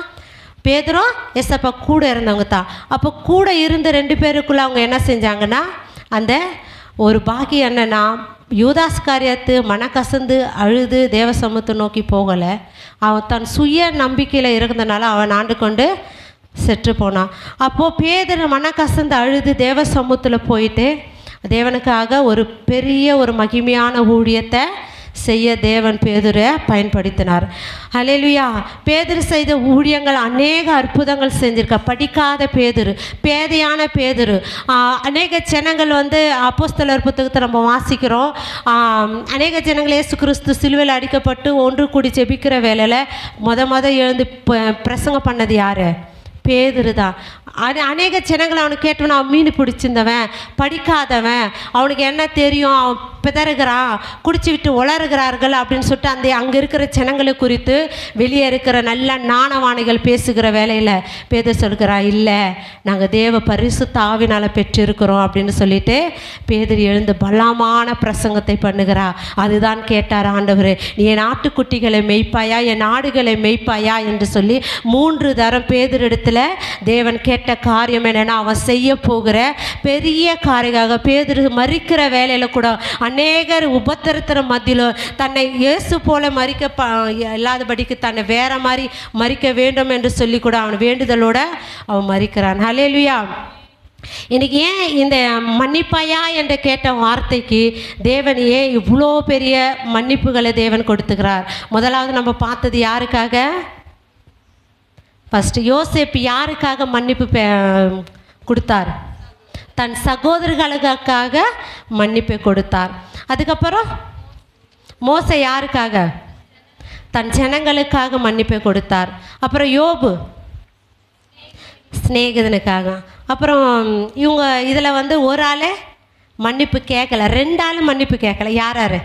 A: பேதுரும் ஏசப்பா கூட இருந்தவங்க தான். அப்போ கூட இருந்த ரெண்டு பேருக்குள்ளே அவங்க என்ன செஞ்சாங்கன்னா, அந்த ஒரு பாக்கியம் என்னன்னா, யூதாஸ் காரியத்து மனக்கசந்து அழுது தேவ சமூகத்தை நோக்கி போகலை. அவன் தன் சுய நம்பிக்கையில் இருந்தனால அவன் ஆண்டு கொண்டு செத்து போனான். அப்போது பேதுரு மனக்கசந்து அழுது தேவ சமூகத்தில் போயிட்டு தேவனுக்காக ஒரு பெரிய ஒரு மகிமையான ஊழியத்தை செய்ய தேவன் பேதுரை பயன்படுத்தினார். ஹல்லேலூயா. பேதுரு செய்த ஊழியங்கள் அநேக அற்புதங்கள் செஞ்சிருக்க. படிக்காத பேதுரு, பேதையான பேதுரு, அநேக ஜனங்கள் வந்து அப்போஸ்தலர் புத்தகத்தை நம்ம வாசிக்கிறோம். அநேக ஜனங்கள் இயேசு கிறிஸ்து சிலுவையில் அடிக்கப்பட்டு ஒன்று கூடி ஜெபிக்கிற வேளையில் எழுந்து பிரசங்கம் பண்ணது யார்? பேதுரு தான். அநேக ஜனங்களை அவனுக்கு கேட்டவன், அவன் மீன் பிடிச்சிருந்தவன், படிக்காதவன், அவனுக்கு என்ன தெரியும், அவன் பிதறுகிறான், குடிச்சு விட்டு உளறுகிறார்கள் அப்படின்னு சொல்லிட்டு அங்கே இருக்கிற ஜனங்களை குறித்து வெளியே இருக்கிற நல்ல நாணவாணிகள் பேசுகிற வேலையில் பேதுரு சொல்கிறா, இல்லை, நாங்கள் தேவ பரிசுத்த ஆவினால் பெற்றிருக்கிறோம் அப்படின்னு சொல்லிட்டு பேதுரு எழுந்து பலமான பிரசங்கத்தை பண்ணுகிறா. அதுதான் கேட்டார் ஆண்டவர், நீ என் ஆட்டுக்குட்டிகளை மெய்ப்பாயா, என் ஆடுகளை மெய்ப்பாயா என்று சொல்லி 3 தரம் பேதுரு இடத்துல நாளில் தேவன் கேட்ட காரியம் என்னென்னா, அவன் செய்ய போகிற பெரிய காரியமாக பேதுரு மரிக்கிற வேலையில் கூட அநேகர் உபத்திரத்திற மத்தியில் தன்னை இயேசு போல மரிக்க இல்லாதபடிக்கு தன்னை வேற மாதிரி மரிக்க வேண்டும் என்று சொல்லி கூட அவன் வேண்டுதலோடு அவன் மரிக்கிறான். ஹல்லேலூயா. இன்னைக்கு ஏன் இந்த மன்னிப்பாயா என்று கேட்ட வார்த்தைக்கு தேவன் ஏன் இவ்வளோ பெரிய மன்னிப்புகளை தேவன் கொடுத்துக்கிறார்? முதலாவது நம்ம பார்த்தது யாருக்காக? ஃபஸ்ட்டு யோசேப்பு யாருக்காக மன்னிப்பு கொடுத்தார்? தன் சகோதரர்களுக்காக மன்னிப்பை கொடுத்தார். அதுக்கப்புறம் மோசே யாருக்காக? தன் ஜனங்களுக்காக மன்னிப்பை கொடுத்தார். அப்புறம் யோபு சிநேகிதனுக்காக. அப்புறம் இவங்க இதில் ஒரு ஆள் மன்னிப்பு கேட்கல, 2 ஆள் மன்னிப்பு கேட்கல. யார் யார்?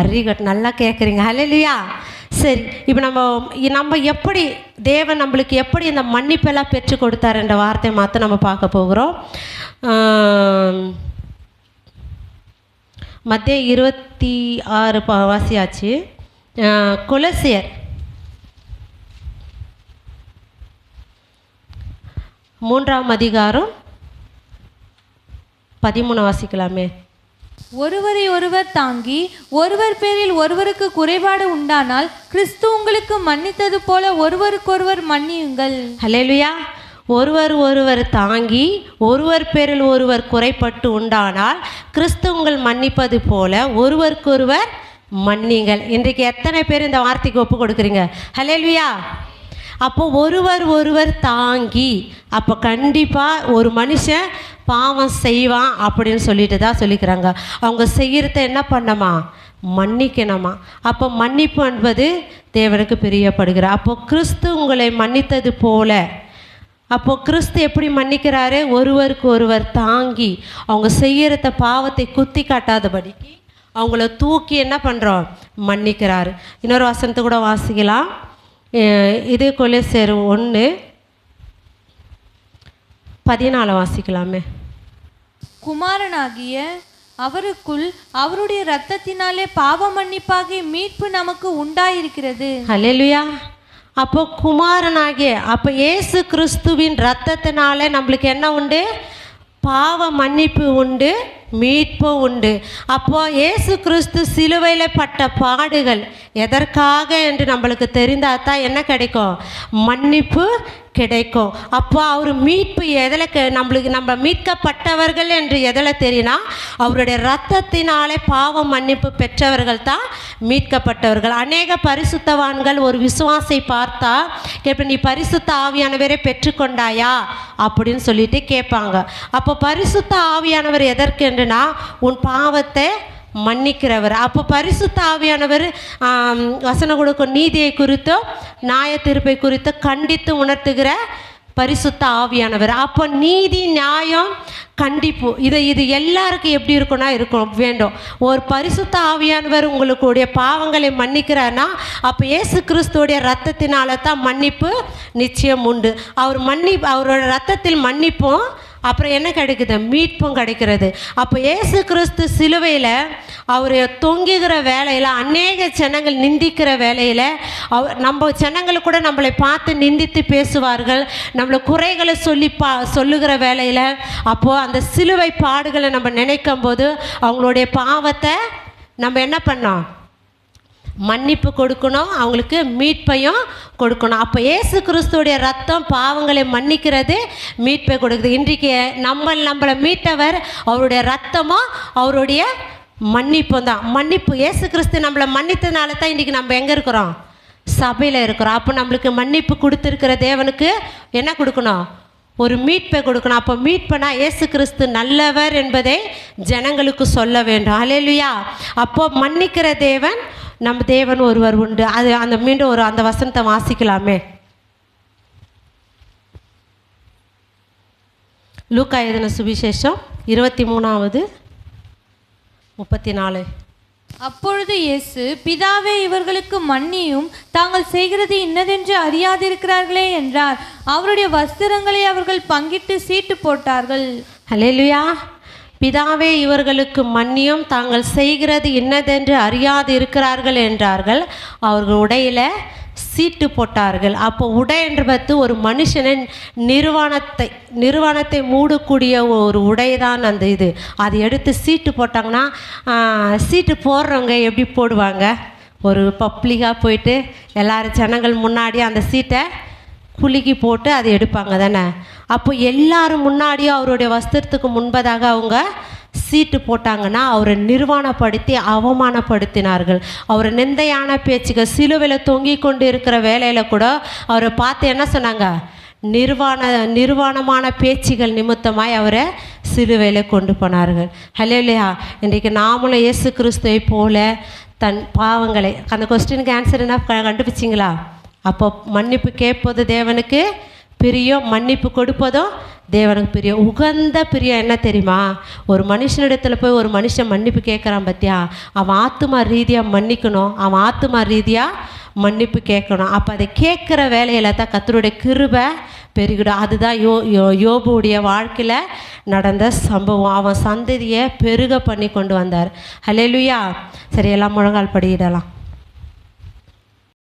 A: அறிகட், நல்லா கேட்குறீங்க. ஹல்லேலூயா. சரி, இப்போ நம்ம எப்படி தேவன் நம்மளுக்கு எப்படி இந்த மன்னிப்பெல்லாம் பெற்று கொடுத்தார் என்ற வார்த்தை மாற்ற நம்ம பார்க்க போகிறோம். மத்தேயு 26 வாசியாச்சு. கொலோசியர் 3ஆம் அதிகாரம் 13 வாசிக்கலாமே.
B: ஒருவரை ஒருவர் தாங்கி ஒருவர் பேரில் ஒருவருக்கு குறைபாடு உண்டானால் கிறிஸ்து உங்களுக்கு மன்னித்தது போல ஒருவருக்கொருவர் மன்னியுங்கள்.
A: ஹல்லேலூயா. ஒருவர் தாங்கி ஒருவர் பேரில் ஒருவர் குறைபட்டு உண்டானால் கிறிஸ்து உங்கள் மன்னிப்பது போல ஒருவருக்கொருவர் மன்னிங்கள். இன்றைக்கு எத்தனை பேர் இந்த வார்த்தைக்கு ஒப்பு கொடுக்குறீங்க? ஹல்லேலூயா. அப்போ ஒருவர் தாங்கி, அப்போ கண்டிப்பாக ஒரு மனுஷன் பாவம் செய்வான் அப்படின்னு சொல்லிட்டு தான் சொல்லிக்கிறாங்க. அவங்க செய்கிறத என்ன பண்ணமா? மன்னிக்கணுமா. அப்போ மன்னிப்பு என்பது தேவனுக்கு பிரியப்படுகிறார். அப்போ கிறிஸ்து உங்களை மன்னித்தது போல, அப்போ கிறிஸ்து எப்படி மன்னிக்கிறாரு? ஒருவருக்கு ஒருவர் தாங்கி அவங்க செய்கிறத பாவத்தை குத்தி காட்டாதபடிக்கு அவங்கள தூக்கி என்ன பண்ணுறோம்? மன்னிக்கிறாரு. இன்னொரு வசனத்தை கூட வாசிக்கலாம். இது கொலோசியர் 1:14 வாசிக்கலாமே.
B: குமாரனாகிய அவருக்குள் அவருடைய இரத்தத்தினாலே பாவ மன்னிப்பாகிய மீட்பு நமக்கு உண்டாயிருக்கிறது.
A: ஹல்லேலூயா. அப்போ குமாரனாகிய, அப்போ இயேசு கிறிஸ்துவின் இரத்தத்தினாலே நம்மளுக்கு என்ன உண்டு? பாவ மன்னிப்பு உண்டு, மீட்பு உண்டு. அப்போ இயேசு கிறிஸ்து சிலுவையில் பட்ட பாடுகள் எதற்காக என்று நம்மளுக்கு தெரிந்தால் தான் என்ன கிடைக்கும்? மன்னிப்பு கிடைக்கும். அப்போ அவர் மீட்பு எதில் நம்ம மீட்கப்பட்டவர்கள் என்று எதில் தெரியுனா, அவருடைய இரத்தத்தினாலே பாவ மன்னிப்பு பெற்றவர்கள் தான் மீட்கப்பட்டவர்கள். அநேக பரிசுத்தவான்கள் ஒரு விசுவாசை பார்த்தா கேட்ப, நீ பரிசுத்த ஆவியானவரை பெற்றுக்கொண்டாயா அப்படின்னு சொல்லிட்டு கேட்பாங்க. அப்போ பரிசுத்த ஆவியானவர் எதற்கு என்றுனா, உன் பாவத்தை மன்னிக்கிறவர். அப்போ பரிசுத்த ஆவியானவர் வசனம் கொடுக்கும் நீதியை குறித்தோ நியாய தீர்ப்பை குறித்தோ கண்டித்து உணர்த்துகிற பரிசுத்த ஆவியானவர். அப்போ நீதி, நியாயம், கண்டிப்பு இது எல்லாருக்கும் எப்படி இருக்கும் வேண்டும். ஒரு பரிசுத்த ஆவியானவர் உங்களுடைய பாவங்களை மன்னிக்கிறார்னா, அப்போ இயேசு கிறிஸ்துவோடைய இரத்தத்தினால தான் மன்னிப்பு நிச்சயம் உண்டு. அவரோட இரத்தத்தில் மன்னிப்பும் அப்புறம் என்ன கிடைக்குது? மீட்பும் கிடைக்கிறது. அப்போ இயேசு கிறிஸ்து சிலுவையில் அவர் தொங்குகிற வேலையில், அநேக ஜனங்கள் நிந்திக்கிற வேலையில், நம்ம ஜனங்கள் கூட நம்மளை பார்த்து நிந்தித்து பேசுவார்கள், நம்மளை குறைகளை சொல்லுகிற வேலையில், அப்போது அந்த சிலுவை பாடுகளை நம்ம நினைக்கும் போது அவங்களுடைய பாவத்தை நம்ம என்ன பண்ணோம்? மன்னிப்பு கொடுக்கணும், அவங்களுக்கு மீட்பையும் கொடுக்கணும். அப்போ இயேசு கிறிஸ்துவோடைய ரத்தம் பாவங்களை மன்னிக்கிறது, மீட்பை கொடுக்குது. இன்றைக்கு நம்மளை மீட்டவர் அவருடைய ரத்தமும் அவருடைய மன்னிப்பும் தான். மன்னிப்பு இயேசு கிறிஸ்து நம்மளை மன்னித்ததுனால தான் இன்றைக்கி நம்ம எங்கே இருக்கிறோம்? சபையில் இருக்கிறோம். அப்போ நம்மளுக்கு மன்னிப்பு கொடுத்துருக்கிற தேவனுக்கு என்ன கொடுக்கணும்? ஒரு மீட்பை கொடுக்கணும். அப்போ மீட்பனா இயேசு கிறிஸ்து நல்லவர் என்பதை ஜனங்களுக்கு சொல்ல வேண்டும். ஹல்லேலூயா. அப்போ மன்னிக்கிற தேவன் நம்ம தேவன் ஒருவர் உண்டு. அது மீண்டும் அந்த வசனத்தை வாசிக்கலாமே. லூக்கா எழுதின சுவிசேஷம் 23:34.
B: அப்பொழுது இயேசு, பிதாவே, இவர்களுக்கு மன்னியும், தாங்கள் செய்கிறது இன்னதென்று அறியாதிருக்கிறார்களே என்றார். அவருடைய வஸ்திரங்களை அவர்கள் பங்கிட்டு சீட்டு போட்டார்கள்.
A: ஹல்லேலூயா. பிதாவே, இவர்களுக்கு மன்னியும், தாங்கள் செய்கிறது இன்னதென்று அறியாது இருக்கிறார்கள் என்றார்கள். அவர்கள் உடையில சீட்டு போட்டார்கள். அப்போ உடை என்பது ஒரு மனுஷனின் நிர்வாணத்தை மூடக்கூடிய ஒரு உடை தான் அந்த இது. அதை எடுத்து சீட்டு போட்டாங்கன்னா, சீட்டு போடுறவங்க எப்படி போடுவாங்க? ஒரு பப்ளிக்காக போயிட்டு எல்லாரும் ஜனங்கள் முன்னாடி அந்த சீட்டை குலுக்கி போட்டு அதை எடுப்பாங்க தானே. அப்போ எல்லாரும் முன்னாடியும் அவருடைய வஸ்திரத்துக்கு முன்பதாக அவங்க சீட்டு போட்டாங்கன்னா அவரை நிர்வாணப்படுத்தி அவமானப்படுத்தினார்கள். அவரை நிந்தையான பேச்சுகள், சிலுவையில் தொங்கி கொண்டு இருக்கிற வேலையில் கூட அவரை பார்த்து என்ன சொன்னாங்க? நிர்வாணமான பேச்சுகள் நிமித்தமாய் அவரை சிலுவையில் கொண்டு போனார்கள். ஹல்லேலூயா. இன்றைக்கு நாமளும் இயேசு கிறிஸ்துவை போல தன் பாவங்களை, அந்த கொஸ்டினுக்கு ஆன்சர் என்ன கண்டுபிடிச்சிங்களா? அப்போ மன்னிப்பு கேட்பது தேவனுக்கு பிரியம், மன்னிப்பு கொடுப்பதும் தேவனுக்கு பிரியம். உகந்த பிரியம் என்ன தெரியுமா? ஒரு மனுஷனிடத்தில் போய் ஒரு மனுஷன் மன்னிப்பு கேட்குறான் பார்த்தியா, அவன் ஆத்துமா ரீதியாக மன்னிக்கணும், அவன் ஆத்துமா ரீதியாக மன்னிப்பு கேட்கணும். அப்போ அதை கேட்குற வேலையில் தான் கர்த்தருடைய கிருபை பெருகிடும். அதுதான் யோபுடைய வாழ்க்கையில் நடந்த சம்பவம். அவன் சந்ததியை பெருக பண்ணி கொண்டு வந்தார். ஹல்லேலூயா. சரி, எல்லாம் முழங்கால் படியிடலாம்.